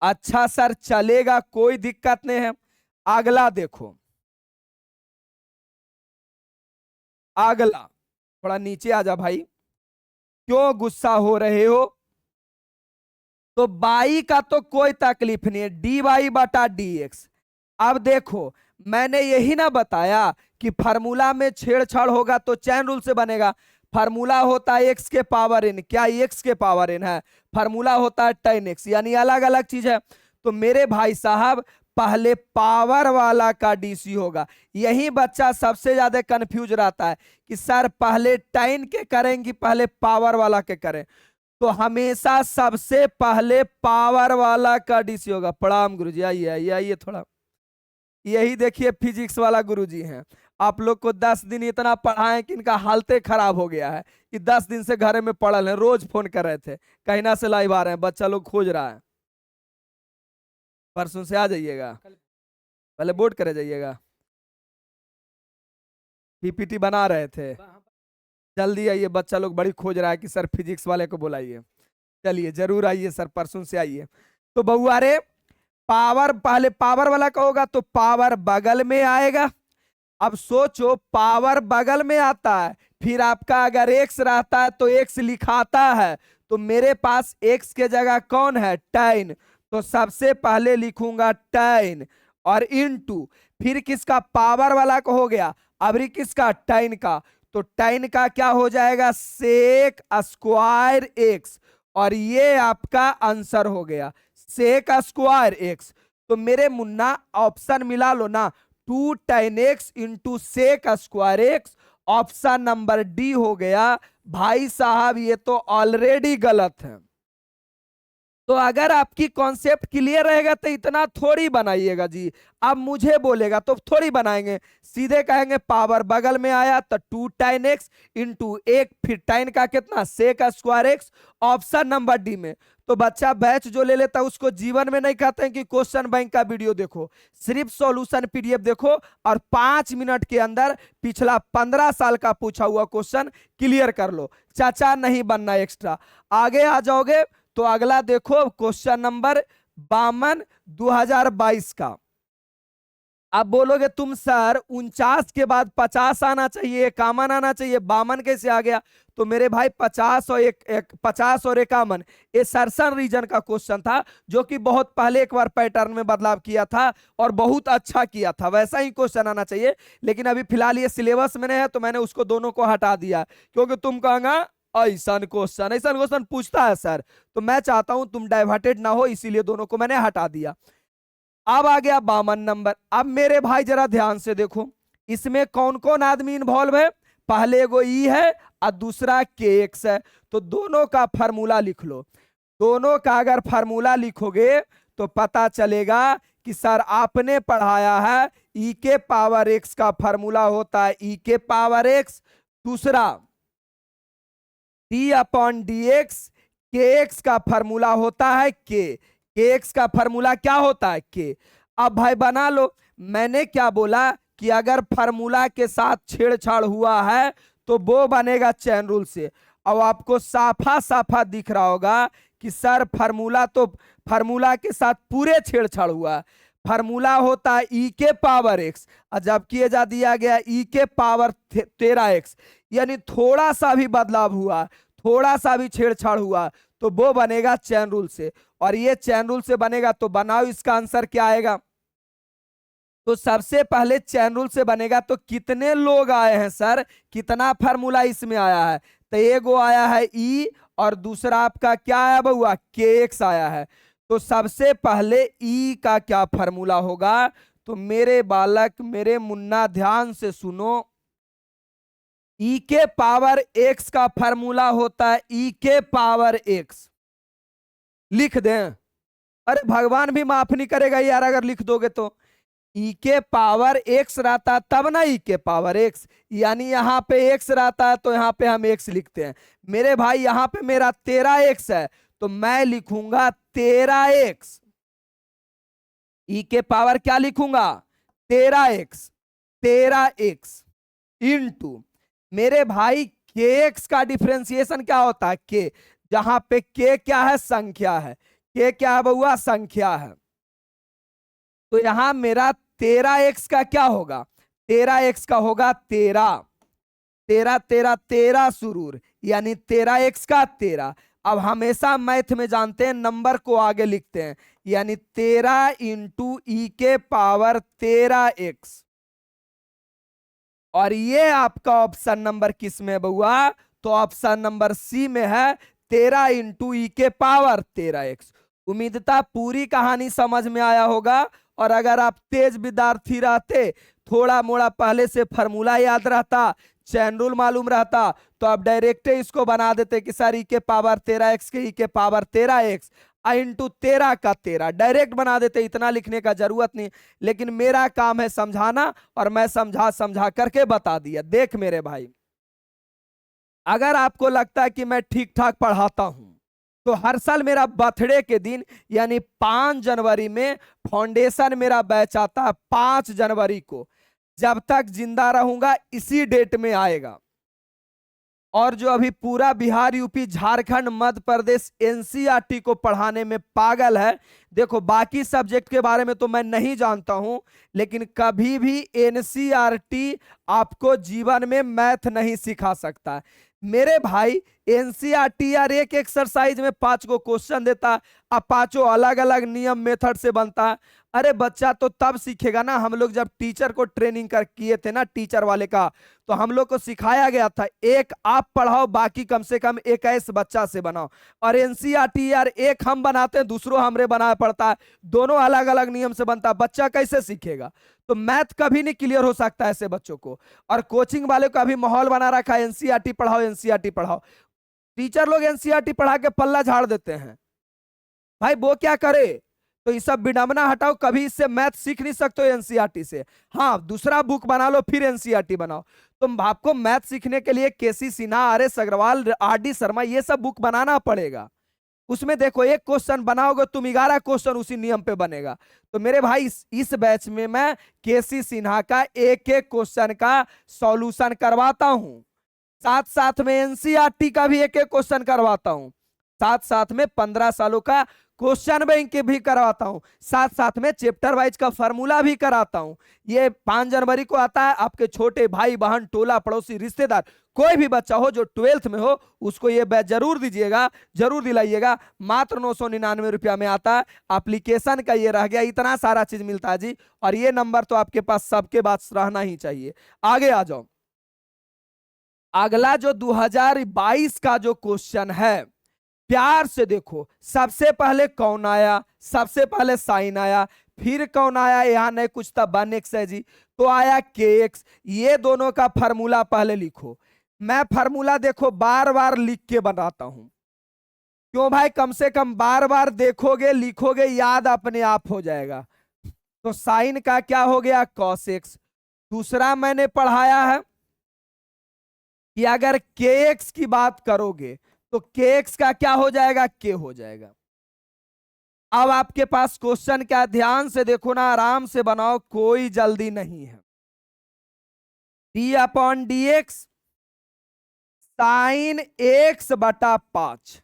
अच्छा सर चलेगा, कोई दिक्कत नहीं है। अगला देखो, अगला थोड़ा नीचे आ जा भाई, क्यों गुस्सा हो रहे हो। तो बाई का तो कोई तकलीफ नहीं है, डी वाई बटा डी एक्स। अब देखो मैंने यही ना बताया कि फार्मूला में छेड़छाड़ होगा तो चैन रूल से बनेगा। फार्मूला होता है एक्स के पावर एन, क्या एक्स के पावर एन है, फार्मूला होता है टेन एक्स, यानी अलग अलग चीज है। तो मेरे भाई साहब पहले पावर वाला का डीसी होगा। यही बच्चा सबसे ज्यादा कंफ्यूज रहता है कि सर पहले टेन के करेंगे पहले पावर वाला के करें। तो हमेशा सबसे पहले पावर वाला का डीसी होगा। प्रणाम गुरुजी, आइए आइए आइए थोड़ा। यही देखिए फिजिक्स वाला गुरुजी हैं। आप लोग को 10 दिन इतना पढ़ाएं कि इनका हालते खराब हो गया है कि 10 दिन से घर में पढ़ल है, रोज फोन कर रहे थे कहीं ना से लाइव आ रहे हैं, बच्चा लोग खोज रहा है। परसों से आ जाइएगा, पहले बोर्ड करे जाइएगा। पीपीटी बना रहे थे, जल्दी आइए, बच्चा लोग बड़ी खोज रहा है कि सर फिजिक्स वाले को बुलाइए। चलिए जरूर आइए सर, परसों से आइए। तो बउआ रे पावर पहले पावर वाला का होगा तो पावर बगल में आएगा। अब सोचो पावर बगल में आता है, फिर आपका अगर एक्स रहता है तो एक्स लिखाता है, तो मेरे पास एक्स के जगह कौन है, टेन। तो सबसे पहले लिखूंगा टेन और इनटू, फिर किसका, पावर वाला का हो गया, अभी किसका, टेन का। तो टेन का क्या हो जाएगा, सेक स्क्वायर एक्स, और ये आपका आंसर हो गया सेक स्क्वायर एक्स। तो मेरे मुन्ना ऑप्शन मिला लो ना, 2 tan x into sec square x, option number D हो गया। भाई साहब ये तो ऑलरेडी गलत है। तो अगर आपकी कॉन्सेप्ट क्लियर रहेगा तो इतना थोड़ी बनाइएगा जी। अब मुझे बोलेगा तो थोड़ी बनाएंगे, सीधे कहेंगे पावर बगल में आया तो 2 tan x इंटू एक, फिर tan का कितना, sec square x, option number D में। तो बच्चा बैच जो ले लेता है उसको जीवन में नहीं कहते हैं कि क्वेश्चन बैंक का वीडियो देखो, सिर्फ सॉल्यूशन पीडीएफ देखो और 5 मिनट के अंदर पिछला 15 साल का पूछा हुआ क्वेश्चन क्लियर कर लो। चाचा नहीं बनना एक्स्ट्रा। आगे आ जाओगे तो अगला देखो क्वेश्चन नंबर 52 2022 का। अब बोलोगे तुम सर 49 के बाद 50 आना चाहिए, 51 आना चाहिए, 52 कैसे आ गया। तो मेरे भाई 50 और 51 ये सरसन रीजन का क्वेश्चन था, जो कि बहुत पहले एक बार पैटर्न में बदलाव किया था और बहुत अच्छा किया था, वैसा ही क्वेश्चन आना चाहिए। लेकिन अभी फिलहाल ये सिलेबस में है तो मैंने उसको दोनों को हटा दिया, क्योंकि तुम कहोगा ऐसा क्वेश्चन पूछता है सर, तो मैं चाहता हूं तुम डाइवर्टेड ना हो, इसीलिए दोनों को मैंने हटा दिया। अब आ गया 52 नंबर। अब मेरे भाई जरा ध्यान से देखो, इसमें कौन कौन आदमी इन्वॉल्व है। पहले एगो ई है और दूसरा के एक्स है। तो दोनों का फार्मूला लिख लो। दोनों का अगर फार्मूला लिखोगे तो पता चलेगा कि सर आपने पढ़ाया है ई के पावर एक्स का फार्मूला होता है ई के पावर एक्स, दूसरा डी अपॉन डी एक्स, के एक्स का फार्मूला होता है के एक्स का फार्मूला क्या होता है के। अब भाई बना लो, मैंने क्या बोला कि अगर फार्मूला के साथ छेड़छाड़ हुआ है तो वो बनेगा चैन रूल से। अब आपको साफा साफा दिख रहा होगा कि सर फार्मूला के साथ पूरे छेड़छाड़ हुआ। फार्मूला होता है ई के पावर एक्स, और जबकि ये दिया गया ई के पावर 13 एक्स, यानी थोड़ा सा भी बदलाव हुआ, थोड़ा सा भी छेड़छाड़ हुआ तो वो बनेगा चैन रूल से। और ये चैन रूल से बनेगा तो बनाओ इसका आंसर क्या आएगा। तो सबसे पहले चैन रूल से बनेगा तो कितने लोग आए हैं सर, कितना फार्मूला इसमें आया है। तो एगो आया है ई और दूसरा आपका क्या आया बउआ, के एक्स आया है। तो सबसे पहले ई का क्या फार्मूला होगा। तो मेरे बालक मेरे मुन्ना ध्यान से सुनो, ई के पावर एक्स का फार्मूला होता है ई के पावर एक्स। लिख दें, अरे भगवान भी माफ नहीं करेगा यार अगर लिख दोगे तो। ई के पावर एक्स रहता तब ना ई के पावर एक्स, यानी यहां पे एक्स रहता है तो यहां पे हम एक्स लिखते हैं। मेरे भाई यहां पे मेरा 13 एक्स है तो मैं लिखूंगा 13 एक्स। ई के पावर क्या लिखूंगा 13x इंटू मेरे भाई के एक्स का डिफरेंशिएशन क्या होता है के, जहां पे के क्या है संख्या है, के क्या है बउआ संख्या है। तो यहां मेरा 13x का क्या होगा 13x का होगा 13 13 13 13 सुरूर यानी 13x का 13। अब हमेशा मैथ में जानते हैं नंबर को आगे लिखते हैं यानी 13 इंटू ई के पावर 13x। और ये आपका ऑप्शन नंबर किस में है बउआ, तो ऑप्शन नंबर सी में है 13 इंटू ई के पावर 13x। उम्मीदता पूरी कहानी समझ में आया होगा। और अगर आप तेज विद्यार्थी रहते, थोड़ा मोड़ा पहले से फॉर्मूला याद रहता, चैन रूल मालूम रहता, तो आप डायरेक्ट इसको बना देते कि सर ई के पावर 13x के ई के पावर 13x इंटू 13 का 13 डायरेक्ट बना देते, इतना लिखने का जरूरत नहीं। लेकिन मेरा काम है समझाना और मैं समझा करके बता दिया। देख मेरे भाई, अगर आपको लगता है कि मैं ठीक ठाक पढ़ाता हूं तो हर साल मेरा बर्थडे के दिन यानी 5 जनवरी में फाउंडेशन मेरा बैच आता है। 5 जनवरी को जब तक जिंदा रहूंगा इसी डेट में आएगा। और जो अभी पूरा बिहार यूपी झारखंड मध्य प्रदेश एनसीईआरटी को पढ़ाने में पागल है, देखो बाकी सब्जेक्ट के बारे में तो मैं नहीं जानता हूं, लेकिन कभी भी एनसीईआरटी आपको जीवन में मैथ नहीं सिखा सकता। मेरे भाई एनसीईआरटी यार एक एक्सरसाइज में 5 को क्वेश्चन देता, अब 5 अलग अलग नियम मेथड से बनता है। अरे बच्चा तो तब सीखेगा ना, हम लोग जब टीचर को ट्रेनिंग कर किए थे ना टीचर वाले का, तो हम लोग को सिखाया गया था एक आप पढ़ाओ बाकी कम से कम 21 बच्चा से बनाओ। और एनसीईआरटी यार एक हम बनाते हैं दूसरों हमरे बनाना पड़ता है, दोनों अलग अलग नियम से बनता है, बच्चा कैसे सीखेगा। तो मैथ कभी नहीं क्लियर हो सकता ऐसे बच्चों को। और कोचिंग वाले का भी माहौल बना रखा है एनसीईआरटी पढ़ाओ एनसीईआरटी पढ़ाओ। टीचर लोग एनसीईआरटी पढ़ा के पल्ला झाड़ देते हैं, भाई वो क्या करे। तो ये सब विडंबना हटाओ, कभी इससे मैथ सीख नहीं सकते हो एनसीईआरटी से। हाँ दूसरा बुक बना लो फिर एनसीईआरटी बनाओ। तुम आपको मैथ सीखने के लिए KC Sinha, R S Agarwal, R D Sharma ये सब बुक बनाना पड़ेगा। उसमें देखो एक क्वेश्चन बनाओगे तुम 11 क्वेश्चन उसी नियम पे बनेगा। तो मेरे भाई इस बैच में मैं केसी सिन्हा का एक एक क्वेश्चन का सॉल्यूशन करवाता हूं, साथ साथ में एनसीईआरटी का भी एक एक क्वेश्चन करवाता हूं, साथ साथ में 15 सालों का क्वेश्चन बैंक के भी करवाता हूं, साथ साथ में चैप्टर वाइज का फार्मूला भी कराता हूं। ये 5 जनवरी को आता है, आपके छोटे भाई बहन टोला पड़ोसी रिश्तेदार कोई भी बच्चा हो जो 12th में हो उसको ये बैच जरूर दीजिएगा, जरूर दिलाइएगा। मात्र 999 रुपया में आता है। एप्लीकेशन का ये रह गया, इतना सारा चीज मिलता है जी। और ये नंबर तो आपके पास सबके पास रहना ही चाहिए। आगे आ जाओ, अगला जो 2022 का जो क्वेश्चन है प्यार से देखो। सबसे पहले कौन आया, सबसे पहले साइन आया, फिर कौन आया, यहां नहीं कुछ था 1x है जी, तो आया kx। ये दोनों का फार्मूला पहले लिखो। मैं फार्मूला देखो बार बार लिख के बनाता हूं, क्यों भाई, कम से कम बार बार देखोगे लिखोगे याद अपने आप हो जाएगा। तो साइन का क्या हो गया cos x। दूसरा मैंने पढ़ाया है कि अगर kx की बात करोगे तो kx का क्या हो जाएगा k हो जाएगा। अब आपके पास क्वेश्चन क्या, ध्यान से देखो ना, आराम से बनाओ, कोई जल्दी नहीं है। d/dx साइन x बटा 5।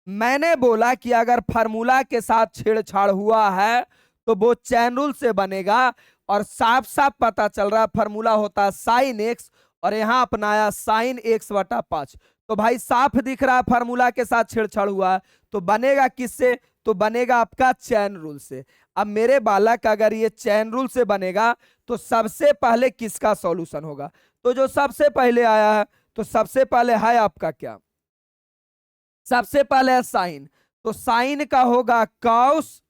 मैंने बोला कि अगर फार्मूला के साथ छेड़छाड़ हुआ है तो वो चैन रूल से बनेगा। और साफ साफ पता चल रहा है फार्मूला होता है साइन x और यहां अपनाया साइन x बटा 5। तो भाई साफ दिख रहा है फार्मूला के साथ छेड़छाड़ हुआ है, तो बनेगा किससे, तो बनेगा आपका चैन रूल से। अब मेरे बालक अगर ये चैन रूल से बनेगा तो सबसे पहले किसका सॉल्यूशन होगा, तो जो सबसे पहले आया है, तो सबसे पहले है आपका क्या, सबसे पहले है साइन, तो साइन का होगा कॉस।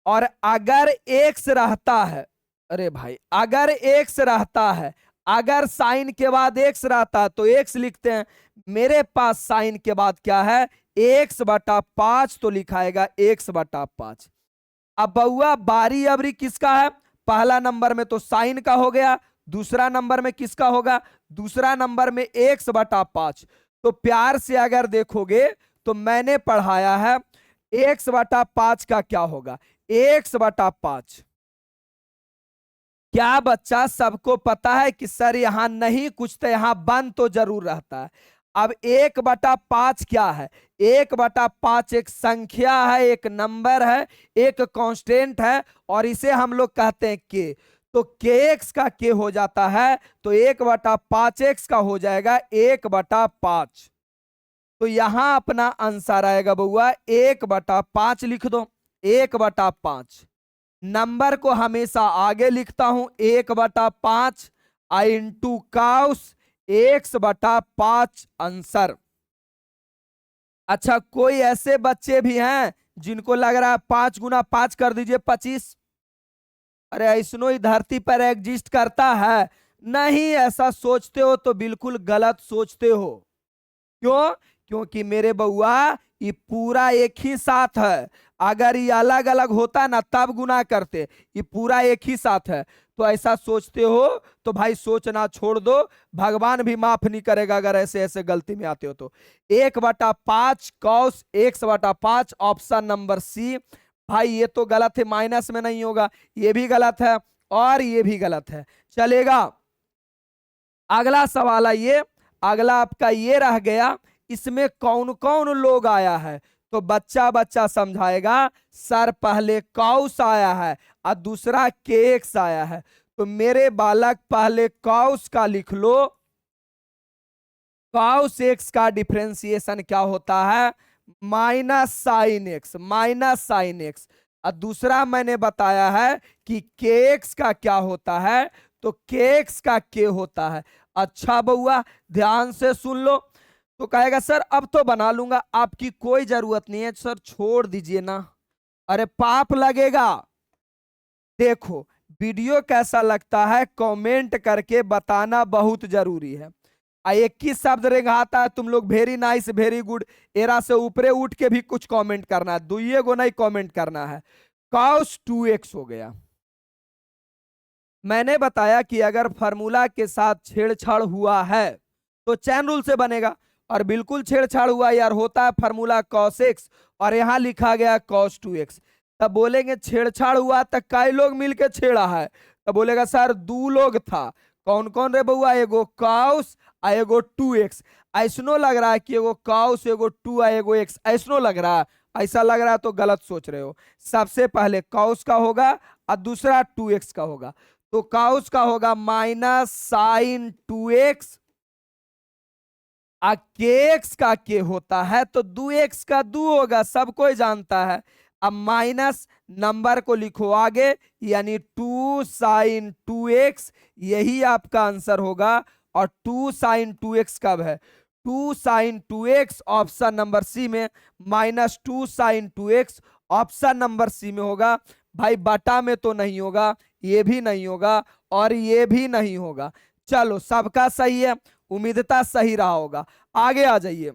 और अगर एक्स रहता है, अरे भाई अगर एक्स रहता है, अगर साइन के बाद एक्स रहता है तो एक्स लिखते हैं। मेरे पास साइन के बाद क्या है, एक्स बटा 5, तो लिखाएगा एक्स बटा 5। अब बउआ बारी अबरी किसका है, पहला नंबर में तो साइन का हो गया, दूसरा नंबर में किसका होगा, दूसरा नंबर में एक्स बटा 5। तो प्यार से अगर देखोगे तो मैंने पढ़ाया है एक्स बटा 5 का क्या होगा, एक्स बटा 5। क्या बच्चा सबको पता है कि सर यहां नहीं कुछ तो यहां बन तो जरूर रहता है। अब 1/5 क्या है? 1/5 एक संख्या है, एक नंबर है, एक कांस्टेंट है, और इसे हम लोग कहते हैं के। तो के एक्स का के हो जाता है, तो 1/5 एक्स का हो जाएगा 1/5। तो यहां अपना आंसर आएगा बउआ 1/5 लिख दो। 1/5 नंबर को हमेशा आगे लिखता हूं, 1/5 आई इंटू काउस x/5 आंसर। अच्छा, कोई ऐसे बच्चे भी हैं जिनको लग रहा है 5 गुना 5 कर दीजिए 25? अरे ऐसनो ही धरती पर एग्जिस्ट करता है? नहीं, ऐसा सोचते हो तो बिल्कुल गलत सोचते हो। क्यों? क्योंकि मेरे बउआ ये पूरा एक ही साथ है। अगर ये अलग अलग होता ना तब गुना करते, ये पूरा एक ही साथ है। तो ऐसा सोचते हो तो भाई सोचना छोड़ दो, भगवान भी माफ नहीं करेगा अगर ऐसे ऐसे गलती में आते हो तो। 1/5 कॉस x/5 ऑप्शन नंबर सी। भाई ये तो गलत है, माइनस में नहीं होगा, ये भी गलत है और ये भी गलत है। चलेगा, अगला सवाल आइए। अगला आपका ये रह गया, इसमें कौन कौन लोग आया है? तो बच्चा बच्चा समझाएगा। सर पहले कॉस आया है और दूसरा केक्स आया है। तो मेरे बालक पहले कॉस का लिख लो। कॉस एक्स का डिफरेंशिएशन क्या होता है? Minus sine x, minus sine x. और दूसरा मैंने बताया है कि केक्स का क्या होता है? तो केक्स का के होता है। अच्छा बउआ ध्यान से सुन लो। तो कहेगा सर अब तो बना लूंगा, आपकी कोई जरूरत नहीं है सर, छोड़ दीजिए ना। अरे पाप लगेगा। देखो वीडियो कैसा लगता है कमेंट करके बताना बहुत जरूरी है। एक ही शब्द रेंगाता है तुम लोग very nice very good, era से ऊपरे उठ के भी कुछ कमेंट करना है, दुइये गो नहीं कमेंट करना है। कॉस 2x हो गया। मैंने बताया कि अगर फार्मूला के साथ छेड़छाड़ हुआ है तो चैन रूल से बनेगा, और बिल्कुल छेड़छाड़ हुआ यार, होता है फार्मूला cos x और यहां लिखा गया cos 2x। तब बोलेंगे छेड़छाड़ हुआ तो कई लोग मिलके छेड़ा है? तब बोलेगा सर 2 लोग था। कौन कौन रे बउआ? एगो cos आ एगो 2x। ऐसनो लग रहा है कि एगो cos एगो 2 आ एगो x, ऐसनो लग रहा है? ऐसा लग रहा है तो गलत सोच रहे हो। सबसे पहले cos का होगा और दूसरा 2x का होगा। तो cos का होगा माइनस साइन 2x, केक्स का के होता है तो 2x का 2 होगा, सब कोई जानता है। अब माइनस नंबर को लिखो आगे, यानी 2 साइन 2x, यही आपका आंसर होगा। और 2 साइन 2x कब है? 2 sine 2x option number C में, minus 2 sine 2x option number C में होगा। भाई बटा में तो नहीं होगा, ये भी नहीं होगा और ये भी नहीं होगा। चलो सबका सही है, उम्मीदता सही रहा होगा। आगे आ जाइए।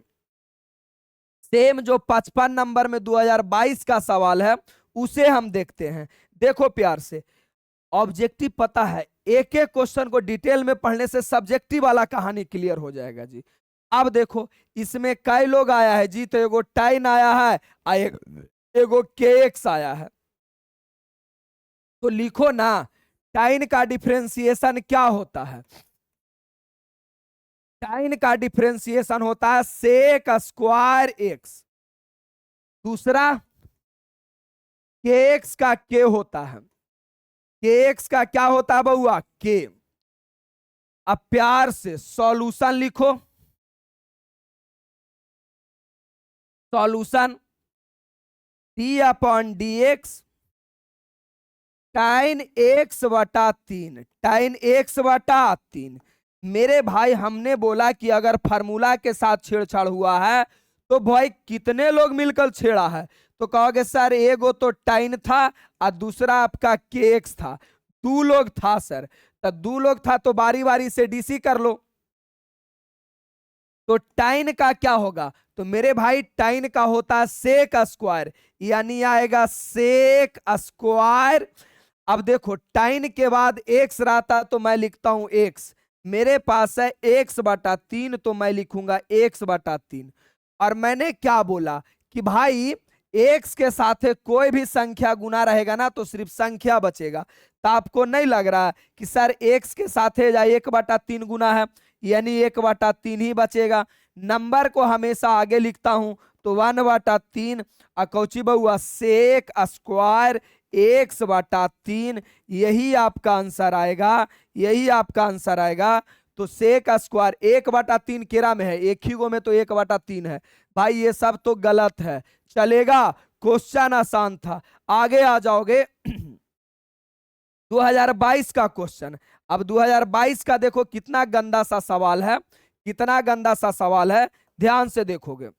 सेम जो 55 नंबर में 2022 का सवाल है उसे हम देखते हैं। देखो प्यार से, ऑब्जेक्टिव पता है, एक एक क्वेश्चन को डिटेल में पढ़ने से सब्जेक्टिव वाला कहानी क्लियर हो जाएगा जी। अब देखो इसमें कई लोग आया है जी, तो एगो टाइन आया है, एगो केएक्स आया है। तो लिखो ना, टाइन का डिफरेंशिएशन क्या होता है? टाइन का डिफरेंशिएशन होता है सेक स्क्वायर एक्स। दूसरा के एक्स का के होता है। के एक्स का क्या होता है बउआ? के। अब प्यार से सॉल्यूशन लिखो। सॉल्यूशन d/dx टाइन x/3, टाइन x/3। मेरे भाई हमने बोला कि अगर फार्मूला के साथ छेड़छाड़ हुआ है तो भाई कितने लोग मिलकर छेड़ा है? तो कहोगे सर एगो तो टाइन था और दूसरा आपका के एक्स था। 2 लोग था सर। तो 2 लोग था तो बारी बारी से डीसी कर लो। तो टाइन का क्या होगा? तो मेरे भाई टाइन का होता है सेक स्क्वायर, यानी आएगा सेक स्क्वायर। अब देखो टाइन के बाद एक्स रहता तो मैं लिखता हूं एक्स, मेरे पास है x/3 तो मैं लिखूंगा x/3। और मैंने क्या बोला कि भाई एक्स के साथ कोई भी संख्या गुना रहेगा ना तो सिर्फ संख्या बचेगा। तो आपको नहीं लग रहा कि सर एक्स के साथ या 1/3 गुना है, यानी 1/3 ही बचेगा। नंबर को हमेशा आगे लिखता हूं तो 1/3 अकौची बहुआ सेक स्क्वायर x/3, यही आपका आंसर आएगा, यही आपका आंसर आएगा। तो सेक स्क्वायर 1/3 केरा में है, एक ही गो में तो 1/3 है। भाई ये सब तो गलत है, चलेगा? क्वेश्चन आसान था। आगे आ जाओगे 2022 का क्वेश्चन। अब 2022 का देखो कितना गंदा सा सवाल है, कितना गंदा सा सवाल है, ध्यान से देखोगे।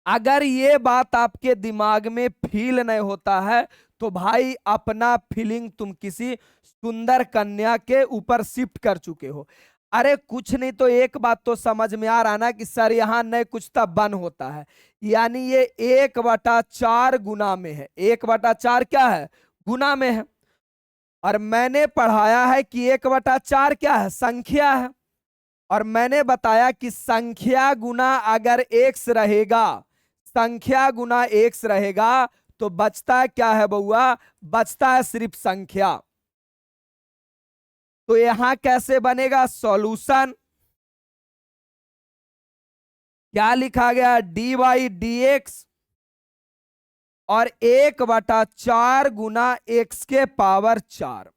अगर ये बात आपके दिमाग में फील नहीं होता है तो भाई अपना फीलिंग तुम किसी सुंदर कन्या के ऊपर शिफ्ट कर चुके हो। अरे कुछ नहीं तो एक बात तो समझ में आ रहा ना कि सर यहां नहीं कुछ तब बन होता है, यानी ये 1/4 गुना में है। 1/4 क्या है? गुना में है। और मैंने पढ़ाया है कि 1/4 क्या है? संख्या है। और मैंने बताया कि संख्या गुना अगर एक्स रहेगा, संख्या गुना एक्स रहेगा तो बचता क्या है बउआ? बचता है सिर्फ संख्या। तो यहां कैसे बनेगा सॉल्यूशन? क्या लिखा गया? dy/dx और 1/4 गुना x के पावर 4।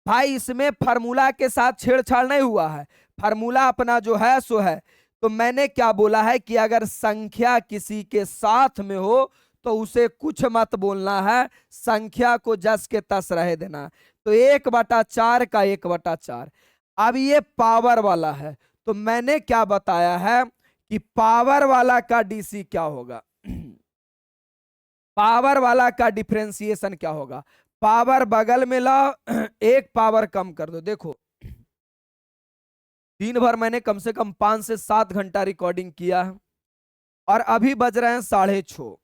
भाई इसमें फार्मूला के साथ छेड़छाड़ नहीं हुआ है, फार्मूला अपना जो है सो है। तो मैंने क्या बोला है कि अगर संख्या किसी के साथ में हो तो उसे कुछ मत बोलना है, संख्या को जस के तस रह देना। तो 1/4 का 1/4। अब ये पावर वाला है तो मैंने क्या बताया है कि पावर वाला का डीसी क्या होगा, पावर वाला का डिफरेंशिएशन क्या होगा। पावर बगल में लाओ, एक पावर कम कर दो। देखो दिन भर मैंने कम से कम 5 से 7 घंटा रिकॉर्डिंग किया है और अभी बज रहे हैं 6:30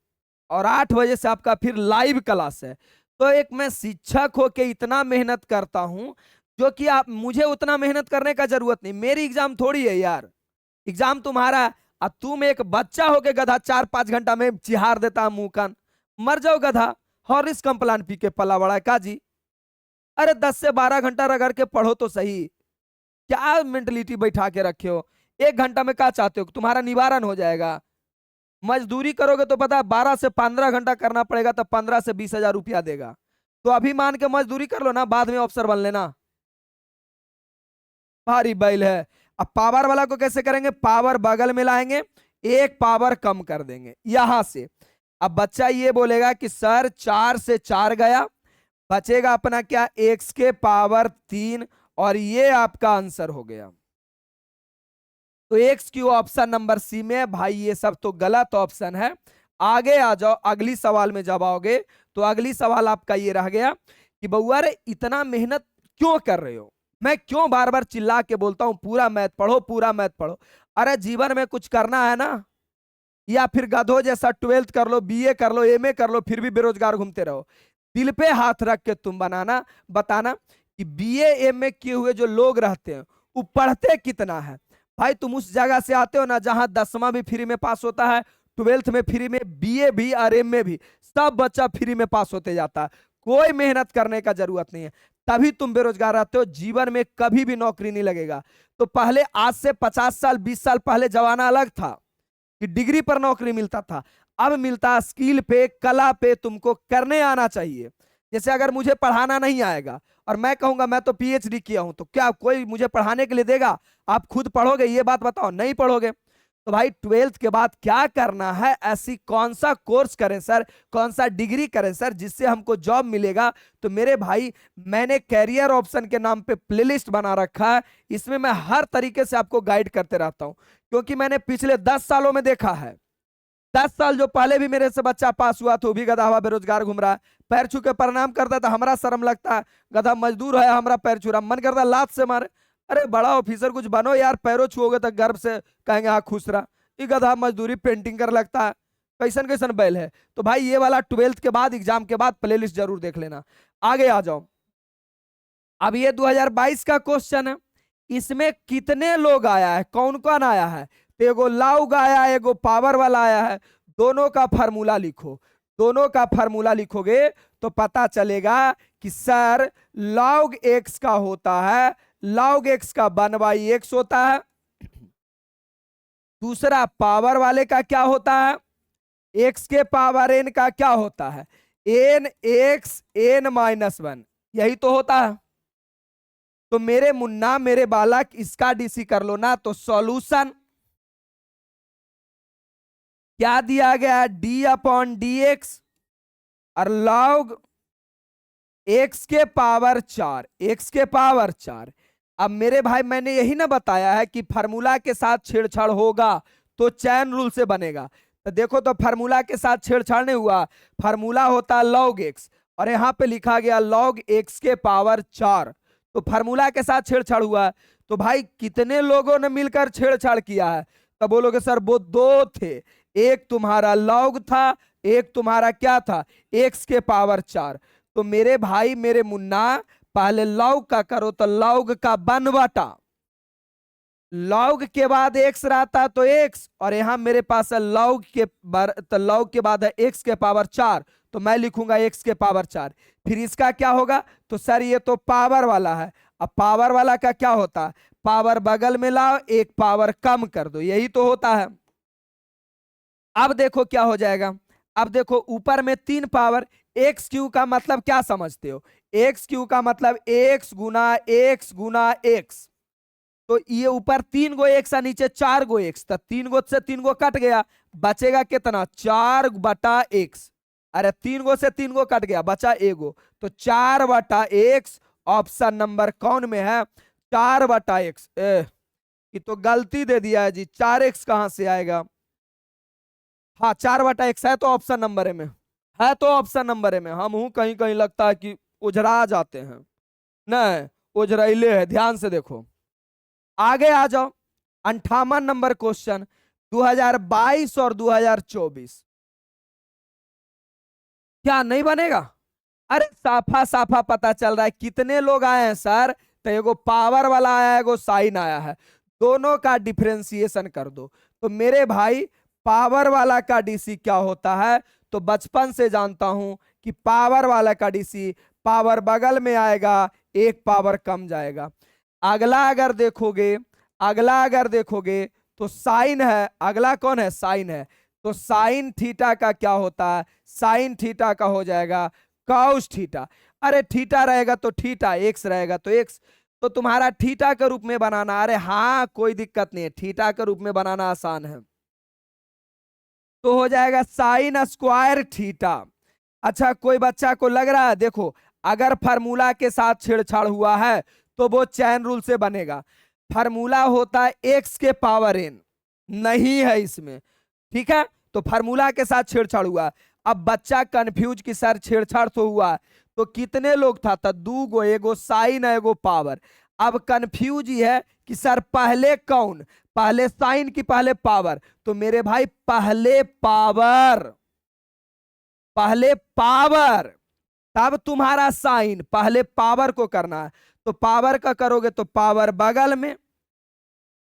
और 8 बजे से आपका फिर लाइव क्लास है। तो एक मैं शिक्षक होके इतना मेहनत करता हूं जो कि आप मुझे उतना मेहनत करने का जरूरत नहीं। मेरी एग्जाम थोड़ी है यार, एग्जाम तुम्हारा है। अब तुम एक बच्चा होके गधा 4-5 घंटा में चिहार देता मुंह कान, मर जाओ गधा। हॉर्लिक्स कंप्लान पी के पला बड़ा है काजी। अरे 10 से 12 घंटा रगड़ के पढ़ो तो सही, क्या मेंटलिटी बैठा के रखे हो। 1 घंटा में क्या चाहते हो तुम्हारा निवारण हो जाएगा? मजदूरी करोगे तो पता है 12 से 15 घंटा करना पड़ेगा, तो 15 से 20 हजार रुपया देगा। तो अभी मान के मजदूरी कर लो ना, बाद में अफसर बन लेना। भारी बैल है। अब पावर वाला को कैसे करेंगे? पावर बगल में लाएंगे, एक पावर कम कर देंगे यहां से। अब बच्चा ये बोलेगा कि सर 4 से 4 गया, बचेगा अपना क्या? x के पावर 3, और ये आपका आंसर हो गया। तो x Q option number C में है। भाई ये सब तो गलत ऑप्शन है। आगे आ जाओ, अगली सवाल में जब आओगे तो अगली सवाल आपका ये रह गया कि बउआ रे इतना मेहनत क्यों कर रहे हो? मैं क्यों बार बार चिल्ला के बोलता हूं पूरा मैथ पढ़ो, पूरा मैथ पढ़ो। अरे जीवन में कुछ करना है ना, या फिर गधों जैसा 12th कर लो, बीए कर लो, एमए कर लो, फिर भी बेरोजगार घूमते रहो। दिल पे हाथ रख के तुम बताना कि बीए एमए किए हुए जो लोग रहते हैं वो पढ़ते कितना है। भाई तुम उस जगह से आते हो ना जहां 10वां भी फ्री में पास होता है, 12th में फ्री में, बीए भी और एमए भी, सब बच्चा फ्री में पास होते जाता है। कोई मेहनत करने का जरूरत नहीं है, तभी तुम बेरोजगार रहते हो। जीवन में कभी भी नौकरी नहीं लगेगा। तो पहले आज से 50 साल 20 साल पहले जमाना अलग था कि डिग्री पर नौकरी मिलता था, अब मिलता स्किल पे, कला पे। तुमको करने आना चाहिए। जैसे अगर मुझे पढ़ाना नहीं आएगा और मैं कहूंगा मैं तो पीएचडी किया हूं, तो क्या कोई मुझे पढ़ाने के लिए देगा? आप खुद पढ़ोगे? ये बात बताओ, नहीं पढ़ोगे। तो भाई 12th के बाद क्या करना है, ऐसी कौन सा कोर्स करें सर, कौन सा डिग्री करें सर जिससे हमको जॉब मिलेगा? तो मेरे भाई मैंने कैरियर ऑप्शन के नाम पे प्लेलिस्ट बना रखा है, इसमें मैं हर तरीके से आपको गाइड करते रहता हूं, क्योंकि मैंने पिछले 10 सालों में देखा है। 10 साल जो पहले भी मेरे से बच्चा पास हुआ तो भी गधा हुआ बेरोजगार घूम रहा है, पैर छू के प्रणाम करता था, हमारा शर्म लगता है। गधा मजदूर है, हमारा पैर छू रहा, मन करता लात से मारे। अरे बड़ा ऑफिसर कुछ बनो यार, पैरों छुओगे तो गर्व से कहेंगे हाँ खुश रहा। ये गधा मजदूरी पेंटिंग कर लगता है, कैसन कैसन बैल है। तो भाई ये वाला 12th के बाद, एग्जाम के बाद प्लेलिस्ट जरूर देख लेना। आगे आ जाओ। अब ये 2022 का क्वेश्चन है, इसमें कितने लोग आया है, कौन कौन आया है? तो एगो लाउग आया है, एगो पावर वाला आया है, दोनों का फार्मूला लिखो। दोनों का फार्मूला लिखोगे तो पता चलेगा कि सर लॉग एक्स का होता है, लॉग एक्स का 1/x होता है। दूसरा पावर वाले का क्या होता है, एक्स के पावर एन का क्या होता है, एन एक्स एन -1, यही तो होता है। तो मेरे मुन्ना मेरे बालक इसका डीसी कर लो ना, तो सॉल्यूशन क्या दिया गया, d/dx और लॉग एक्स के पावर 4, एक्स के पावर 4। अब मेरे भाई मैंने यही ना बताया है कि फार्मूला के साथ छेड़छाड़ होगा तो चैन रूल से बनेगा। तो देखो तो फार्मूला के साथ छेड़छाड़ नहीं हुआ, फार्मूला होता लॉग एक्स और यहां पे लिखा गया लॉग एक्स के पावर 4, तो फार्मूला के साथ छेड़छाड़ हुआ। तो भाई कितने लोगों ने मिलकर छेड़छाड़ किया है, तो बोलोगे सर वो दो थे, एक तुम्हारा लॉग था, एक तुम्हारा क्या था, एक्स के पावर 4। तो मेरे भाई मेरे मुन्ना पहले लॉग का करो, तो लॉग का 1/, लॉग के बाद एक्स रहता तो एक्स, और यहां मेरे पास है लॉग के तो लॉग के बाद है एक्स के पावर 4, तो मैं लिखूंगा एक्स के पावर 4। फिर इसका क्या होगा, तो सर ये तो पावर वाला है, अब पावर वाला का क्या होता है, पावर बगल में लाओ एक पावर कम कर दो, यही तो होता है। अब देखो क्या हो जाएगा, अब देखो ऊपर में 3 पावर, एक्स क्यू का मतलब क्या समझते हो, एक्स क्यू का मतलब एक्स गुना एक्स गुना एक्स, तो ये ऊपर 3 गो एक्स और नीचे 4 गो एक्स, तो 3 गो से 3 गो कट गया, बचेगा कितना 4/x, अरे 3 गो से 3 गो कट गया बचा एगो, तो 4/x ऑप्शन नंबर कौन में है, 4/x। ये तो गलती दे दिया है जी, 4x कहां से आएगा, हाँ 4/x है तो ऑप्शन नंबर ए में है, तो ऑप्शन नंबर ए में। हम हूं कहीं कहीं लगता है कि उजरा जाते हैं, नहीं उजरैले है, ध्यान से देखो। आगे आ जाओ, 58 नंबर क्वेश्चन 2022 और 2024, क्या नहीं बनेगा, अरे साफा साफा पता चल रहा है कितने लोग आए हैं सर, तो एगो पावर वाला आया है, एगो साइन आया है, दोनों का डिफरेंशिएशन कर दो। तो मेरे भाई पावर वाला का डीसी क्या होता है, तो बचपन से जानता हूं कि पावर वाला का डीसी पावर बगल में आएगा, एक पावर कम जाएगा। अगला अगर देखोगे, अगला अगर देखोगे तो साइन है, अगला कौन है, साइन है, तो साइन थीटा का क्या होता है, साइन थीटा का हो जाएगा कॉस थीटा। अरे थीटा रहेगा तो थीटा, एक्स रहेगा तो एक्स, तो तुम्हारा थीटा के रूप में बनाना, अरे हाँ कोई दिक्कत नहीं है, थीटा के रूप में बनाना आसान है, तो हो जाएगा साइन स्क्वायर थीटा। अच्छा कोई बच्चा को लग रहा है, देखो अगर फार्मूला के साथ छेड़छाड़ हुआ है तो वो चैन रूल से बनेगा, फार्मूला होता है एक्स के पावर एन, नहीं है इसमें, ठीक है, तो फार्मूला के साथ छेड़छाड़ हुआ। अब बच्चा कंफ्यूज कि सर छेड़छाड़ तो हुआ, तो कितने लोग था, तो 2 गो, एगो साइन एगो पावर। अब कंफ्यूज ही है कि सर पहले कौन, पहले साइन की पहले पावर, तो मेरे भाई पहले पावर, पहले पावर तब तुम्हारा साइन, पहले पावर को करना है, तो पावर का करोगे तो पावर बगल में।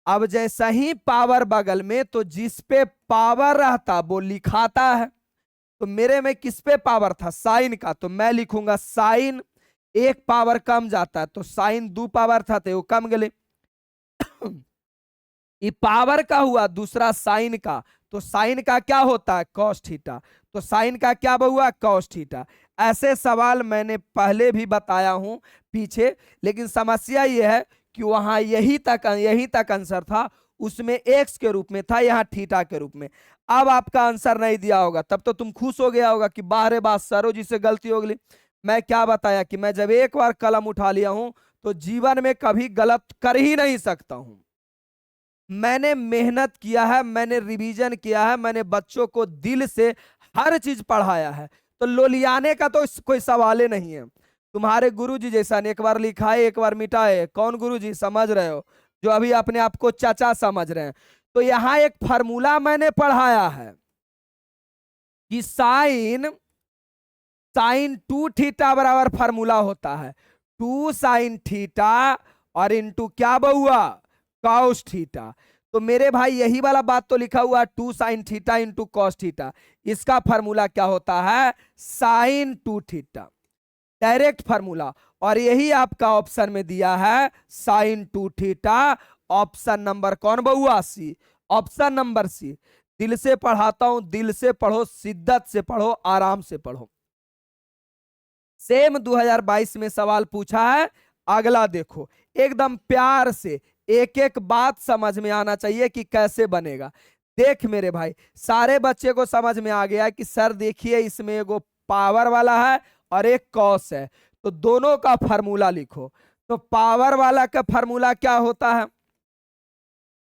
अब जैसा ही पावर बगल में, तो जिस पे पावर रहता वो लिखाता है, तो मेरे में किस पे पावर था, साइन का, तो मैं लिखूंगा साइन, एक पावर कम जाता है, तो साइन 2 पावर था तो वो कम गले, ये पावर का हुआ, दूसरा साइन का, तो साइन का क्या होता है कॉस थीटा, तो साइन का क्या हुआ कॉस थीटा। ऐसे सवाल मैंने पहले भी बताया हूं पीछे, लेकिन समस्या यह है कि वहां यही तक आंसर था, उसमें एक्स के रूप में था, यहाँ थीटा के रूप में। अब आपका आंसर नहीं दिया होगा तब तो तुम खुश हो गया होगा कि बाहरे बात सरो जी से गलती हो गई। मैं क्या बताया कि मैं जब एक बार कलम उठा लिया हूं तो जीवन में कभी गलत कर ही नहीं सकता हूं। मैंने मेहनत किया है, मैंने रिवीजन किया है, मैंने बच्चों को दिल से हर चीज पढ़ाया है, तो लोलियाने का तो कोई सवाल ही नहीं है। तुम्हारे गुरुजी जैसा एक बार लिखाए एक बार मिटाए, कौन गुरुजी समझ रहे हो, जो अभी अपने आप को चाचा समझ रहे हैं। तो यहां एक फार्मूला मैंने पढ़ाया है कि साइन, साइन 2 थीटा बराबर फार्मूला होता है 2 साइन थीटा और इंटू क्या बहुआ कॉस थीटा। तो मेरे भाई यही वाला बात तो लिखा हुआ 2 sin theta into cos theta, इसका फार्मूला क्या होता है sin 2 थीटा, डायरेक्ट फार्मूला। और यही आपका ऑप्शन में दिया है sin 2 थीटा। ऑप्शन नंबर कौन बउआ? सी। Option number C. दिल से पढ़ाता हूं, दिल से पढ़ो, शिद्दत से पढ़ो, आराम से पढ़ो। सेम 2022 में सवाल पूछा है। अगला देखो, एकदम प्यार से एक एक बात समझ में आना चाहिए कि कैसे बनेगा। देख मेरे भाई, सारे बच्चे को समझ में आ गया कि सर देखिए इसमें एगो पावर वाला है और एक कॉस है, तो दोनों का फार्मूला लिखो। तो पावर वाला का फार्मूला क्या होता है?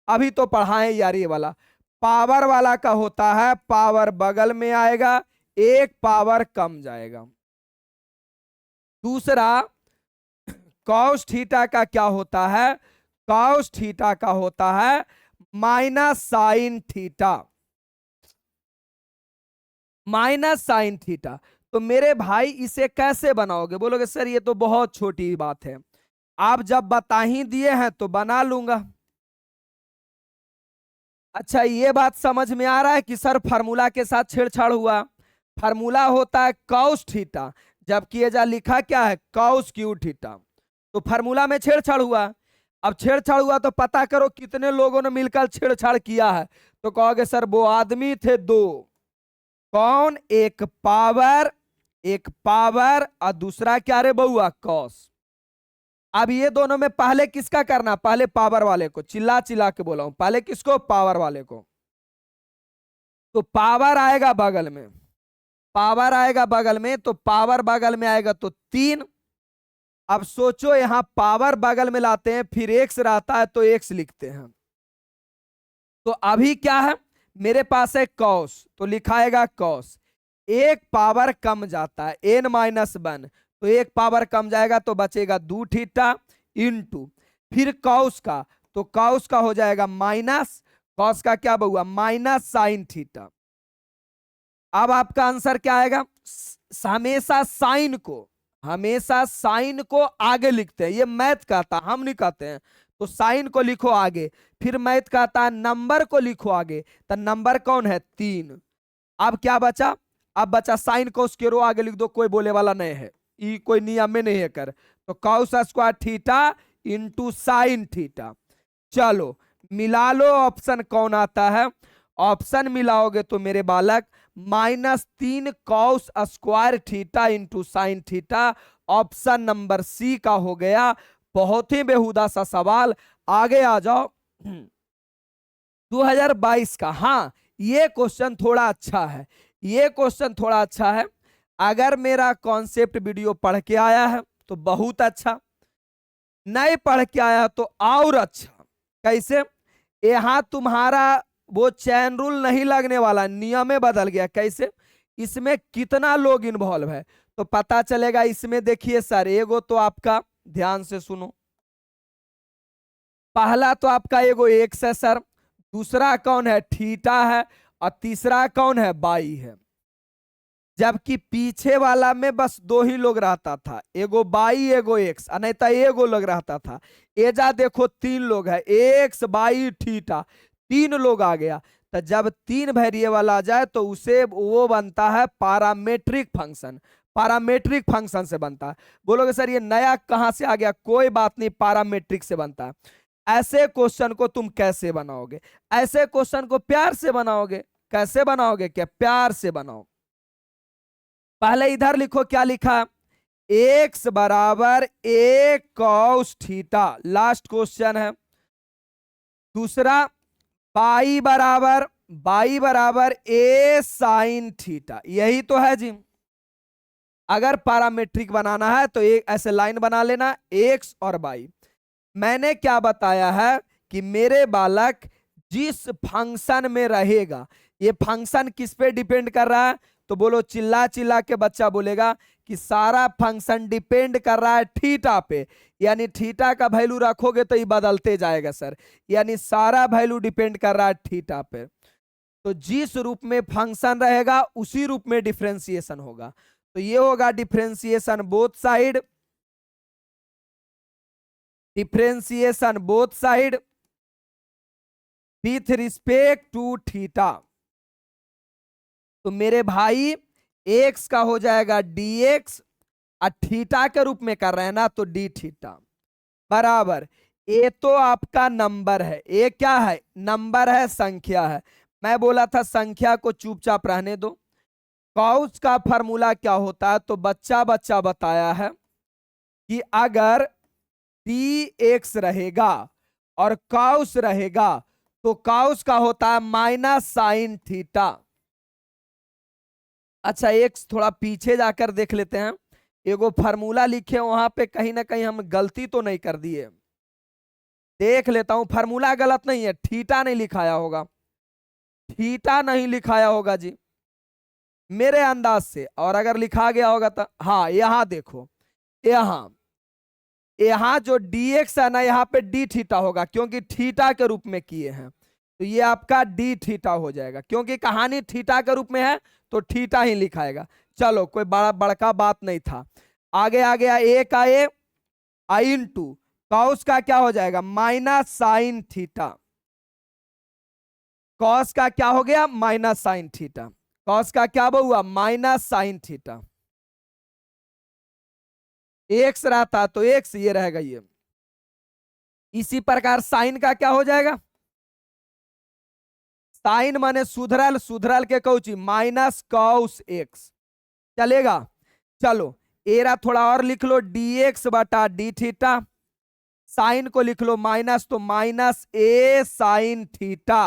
अभी तो पढ़ाएं यार ये वाला। पावर वाला का होता है पावर बगल में आएगा, एक पावर कम जाएगा। दूसरा कॉस थीटा का क्या होता है? कॉस थीटा का होता है minus sine theta, minus sine theta. तो मेरे भाई इसे कैसे बनाओगे? बोलोगे सर ये तो बहुत छोटी बात है। आप जब बता ही दिए हैं तो बना लूंगा। अच्छा ये बात समझ में आ रहा है कि सर फार्मूला के साथ छेड़छाड़ हुआ। फार्मूला होता है कॉस थीटा, जबकि ये जा लिखा क्या है कॉस क्यू थीटा, तो फार्मूला में छेड़छाड़ हुआ। अब छेड़छाड़ हुआ तो पता करो कितने लोगों ने मिलकर छेड़छाड़ किया है। तो कहोगे सर वो आदमी थे दो। कौन? एक पावर और दूसरा क्या रे बउआ? कॉस। अब ये दोनों में पहले किसका करना? पहले पावर वाले को, चिल्ला चिल्ला के बोला हूं, पहले किसको? पावर वाले को। तो पावर आएगा बगल में, पावर आएगा बगल में, तो पावर बगल में आएगा तो 3। अब सोचो यहां पावर बगल में लाते हैं, फिर एक्स रहता है तो एक्स लिखते हैं। तो अभी क्या है मेरे पास है कॉस, तो लिखाएगा कॉस। एक पावर कम जाता है n-1, तो एक पावर कम जाएगा तो बचेगा 2 थीटा इंटू फिर कॉस का, तो कॉस का हो जाएगा माइनस, कॉस का क्या बहुआ? Minus sine theta. अब आपका आंसर क्या आएगा? हमेशा साइन को, हमेशा साइन को आगे लिखते हैं, ये मैथ कहता, हम नहीं कहते हैं। तो साइन को लिखो आगे, फिर मैथ कहता है नंबर को लिखो आगे, तो नंबर कौन है? 3। अब क्या बचा? अब बचा साइन को उसके रो आगे लिख दो, कोई बोले वाला नहीं है, ये कोई नियम में नहीं है कर। तो cos square theta into sine theta. चलो मिला लो, ऑप्शन कौन आता है? ऑप्शन मिलाओगे तो मेरे बालक -3 cos square theta into sine theta. Option number C का हो गया। बहुत ही बेहुदा सा सवाल। आगे आ जाओ 2022 का। हाँ ये क्वेश्चन थोड़ा अच्छा है, ये क्वेश्चन थोड़ा अच्छा है। अगर मेरा कॉन्सेप्ट वीडियो पढ़ के आया है तो बहुत अच्छा, नहीं पढ़ के आया तो और अच्छा। कैसे? यहां तुम्हारा वो चैन रूल नहीं लगने वाला, नियम में बदल गया। कैसे? इसमें कितना लोग इन्वॉल्व है तो पता चलेगा। इसमें देखिए सर, एगो तो आपका, ध्यान से सुनो, पहला तो आपका एगो एक्स है सर, दूसरा कौन है? थीटा है, और तीसरा कौन है? बाई है। जबकि पीछे वाला में बस 2 ही लोग रहता था, एगो बाई एगो एक्स, नहीं तो एगो लोग रहता था। एजा देखो 3 लोग है, एक्स बाई थीटा, 3 लोग आ गया। तो जब 3 वेरिएबल आ जाए तो उसे वो बनता है पैरामीट्रिक फंक्शन, पैरामीट्रिक फंक्शन से बनता है। बोलोगे सर ये नया कहां से आ गया? कोई बात नहीं, पैरामीट्रिक से बनता है। ऐसे क्वेश्चन को तुम कैसे बनाओगे? ऐसे क्वेश्चन को प्यार से बनाओगे। कैसे बनाओगे? क्या प्यार से बनाओ। पहले इधर लिखो, क्या लिखा? एक्स बराबर ए कॉस थीटा, लास्ट क्वेश्चन है। दूसरा बाई बराबर ए साइन थीटा, यही तो है जी। अगर पैरामीट्रिक बनाना है तो एक ऐसे लाइन बना लेना, एक्स और बाई। मैंने क्या बताया है कि मेरे बालक जिस फंक्शन में रहेगा, ये फंक्शन किस पे डिपेंड कर रहा है? तो बोलो, चिल्ला चिल्ला के बच्चा बोलेगा कि सारा फंक्शन डिपेंड कर रहा है थीटा पे। यानी थीटा का वैल्यू रखोगे तो ये बदलते जाएगा सर, यानी सारा वैल्यू डिपेंड कर रहा है थीटा पे। तो जिस रूप में फंक्शन रहेगा उसी रूप में डिफरेंशिएशन होगा। तो ये होगा differentiation both side, differentiation both side, with respect to theta. तो मेरे भाई x का हो जाएगा dx, और थीटा के रूप में कर रहे हैं ना, तो डी थीटा बराबर। ए तो आपका नंबर है, ए क्या है, नंबर है, संख्या है। मैं बोला था संख्या को चुपचाप रहने दो। कॉस का फॉर्मूला क्या होता है, तो बच्चा बच्चा बताया है कि अगर dx रहेगा और कॉस रहेगा तो कॉस का होता है माइनस साइन थीटा। अच्छा एक थोड़ा पीछे जाकर देख लेते हैं, एगो फार्मूला लिखे वहां पे कहीं ना कहीं हम गलती तो नहीं कर दिए। देख लेता हूं, फार्मूला गलत नहीं है, थीटा नहीं लिखाया होगा, थीटा नहीं लिखाया होगा जी मेरे अंदाज से। और अगर लिखा गया होगा तो हाँ, यहां देखो, यहां यहां जो dx है ना, यहाँ पे डी थीटा होगा क्योंकि थीटा के रूप में किए हैं, तो ये आपका डी थीटा हो जाएगा। क्योंकि कहानी थीटा के रूप में है तो थीटा ही लिखाएगा। चलो कोई बड़का बात नहीं था। आगे आ गया ए का ए आई इंटू कॉस का क्या हो जाएगा, माइनस साइन थीटा। कॉस का क्या हो गया, माइनस साइन थीटा। कॉस का क्या हुआ, माइनस साइन थीटा। एक्स रहता तो एक्स, ये रहेगा ये। इसी प्रकार साइन का क्या हो जाएगा, साइन माने सुधरल, सुधरल के कौची माइनस कॉस एक्स, चलेगा। चलो एरा थोड़ा और लिख लो, dx बटा डी थीटा। साइन को लिख लो माइनस, तो माइनस ए साइन थीटा।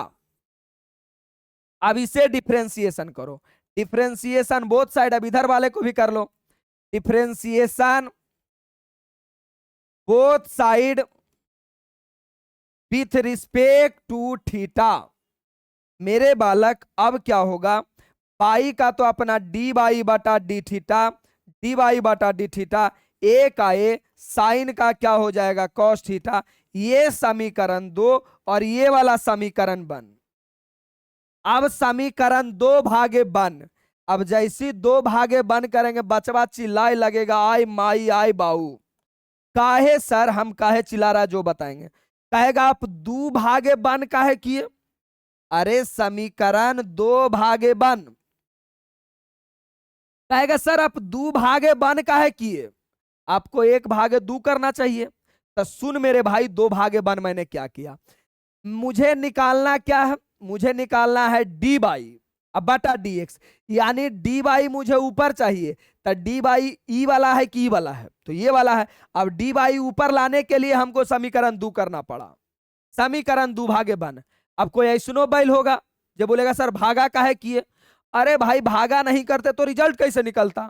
अब इसे डिफरेंशिएशन करो, डिफरेंशिएशन बोथ साइड, अब इधर वाले को भी कर लो, differentiation both side with respect to theta. मेरे बालक अब क्या होगा, पाई का तो अपना डी बाई बटा डी थीटा, डी बाई बटा डी थीटा, ए का ए, साइन का क्या हो जाएगा कॉस थीटा। ये समीकरण 2 और ये वाला समीकरण 1। अब समीकरण 2 भागे 1। अब जैसी 2 भागे 1 करेंगे बचवा चिल्लाए लगेगा, आई माई आई बाऊ। काहे सर, हम काहे चिल्ला रहा, जो बताएंगे। कहेगा आप 2 भागे 1 काहे किए, अरे समीकरण 2 भागे 1। कहेगा सर आप 2 भागे 1 काहे किए, आपको 1 भागे 2 करना चाहिए। तो सुन मेरे भाई, 2 भागे 1 मैंने क्या किया, मुझे निकालना क्या है, मुझे निकालना है डी बाई अब बटा डी एक्स, यानी डी बाई मुझे ऊपर चाहिए, तो डी बाई ई वाला है कि ई वाला है, तो ये वाला है। अब डी बाई ऊपर लाने के लिए हमको समीकरण 2 करना पड़ा, समीकरण 2 भागे 1। अब कोई ऐसनो बैल होगा जो बोलेगा सर भागा काहे किए, अरे भाई भागा नहीं करते तो रिजल्ट कैसे निकलता,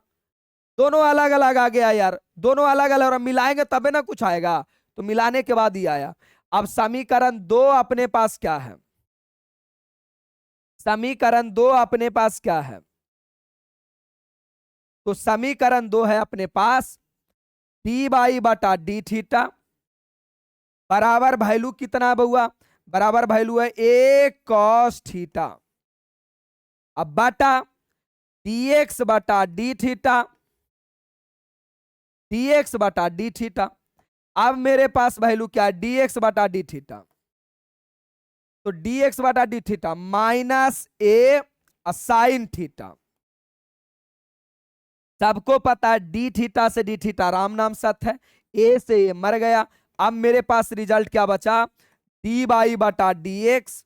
दोनों अलग अलग आ गया यार, दोनों अलग अलग, और मिलाएंगे तबे ना कुछ आएगा, तो मिलाने के बाद ही आया। अब समीकरण 2 अपने पास क्या है, समीकरण 2 अपने पास क्या है, तो समीकरण 2 है अपने पास डी बाई बटा डी थीटा बराबर वैल्यू कितना बउआ, बराबर वैल्यू है ए कॉस थीटा। अब बटा dx बटा डी थीटा, dx बटा डी थीटा। अब मेरे पास वैल्यू क्या है, dx बटा डी थीटा, तो dx बटा डी थीटा माइनस ए साइन थीटा। सबको पता है डी थीटा से डी थीटा राम नाम सत्य है, ए से ए मर गया। अब मेरे पास रिजल्ट क्या बचा, डी बाई बटा डी एक्स,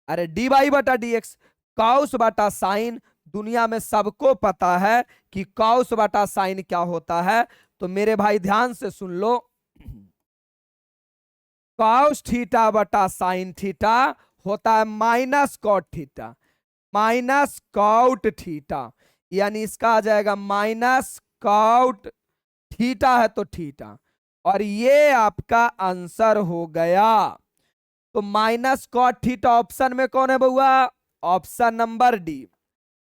अरे डी बाई बटा डी एक्स कॉस बटा साइन। दुनिया में सबको पता है कि कॉस बटा साइन क्या होता है, तो मेरे भाई ध्यान से सुन लो, कॉस थीटा बटा साइन थीटा होता है minus cot theta, minus cot theta, यानी इसका आ जाएगा माइनस कॉट थीटा है तो थीटा, और ये आपका आंसर हो गया। तो माइनस कॉट थीटा ऑप्शन में कौन है बउआ, option number D,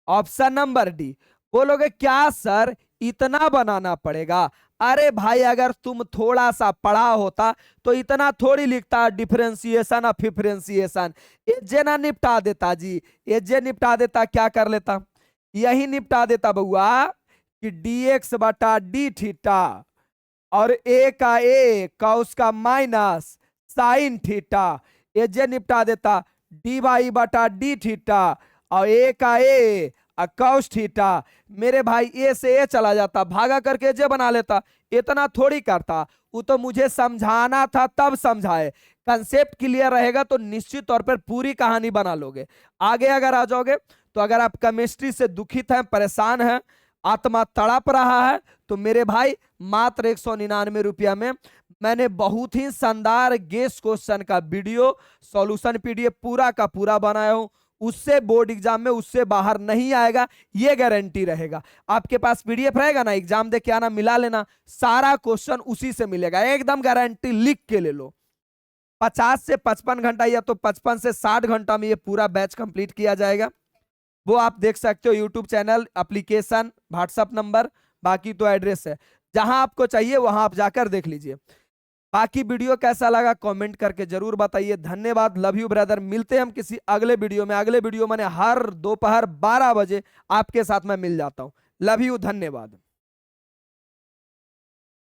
option number D. बोलोगे क्या सर इतना बनाना पड़ेगा, अरे भाई अगर तुम थोड़ा सा पढ़ा होता तो इतना थोड़ी लिखता, डिफरेंशिएशन और डिफरेंशिएशन एजे ना निपटा देता जी, एजे निपटा देता, क्या कर लेता, यही निपटा देता बउआ कि dx बटा डी थीटा और ए का ए कॉस का माइनस साइन थीटा, एजे निपटा देता, डी वाई बटा डी थीटा और ए का ए cos थीटा। मेरे भाई ए से ए चला जाता, भागा करके जे बना लेता, इतना थोड़ी करता। वो तो मुझे समझाना था तब समझाए। कंसेप्ट क्लियर रहेगा तो निश्चित तौर पर पूरी कहानी बना लोगे। आगे अगर आ जाओगे तो अगर आप केमिस्ट्री से दुखित हैं, परेशान हैं, आत्मा तड़प रहा है, तो मेरे भाई मात्र 199 रुपया में मैंने बहुत ही शानदार गेस क्वेश्चन का वीडियो सॉल्यूशन पीडीएफ पूरा का पूरा बनाया हूं। उससे बोर्ड एग्जाम में उससे बाहर नहीं आएगा, ये गारंटी रहेगा। आपके पास पीडीएफ रहेगा ना, एग्जाम दे के आना, मिला लेना, सारा क्वेश्चन उसी से मिलेगा, एकदम गारंटी, लिख के ले लो। 50 से 55 घंटा या तो 55 से 60 घंटा में ये पूरा बैच कंप्लीट किया जाएगा। वो आप देख सकते हो, YouTube channel, application, WhatsApp number, बाकी तो एड्रेस है, जहां आपको चाहिए वहां आप जाकर देख लीजिए। बाकी वीडियो कैसा लगा कमेंट करके जरूर बताइए। धन्यवाद, लव यू ब्रदर। मिलते हैं हम किसी अगले वीडियो में। अगले वीडियो मैंने हर दोपहर 12 बजे आपके साथ मैं मिल जाता हूं। लव यू, धन्यवाद।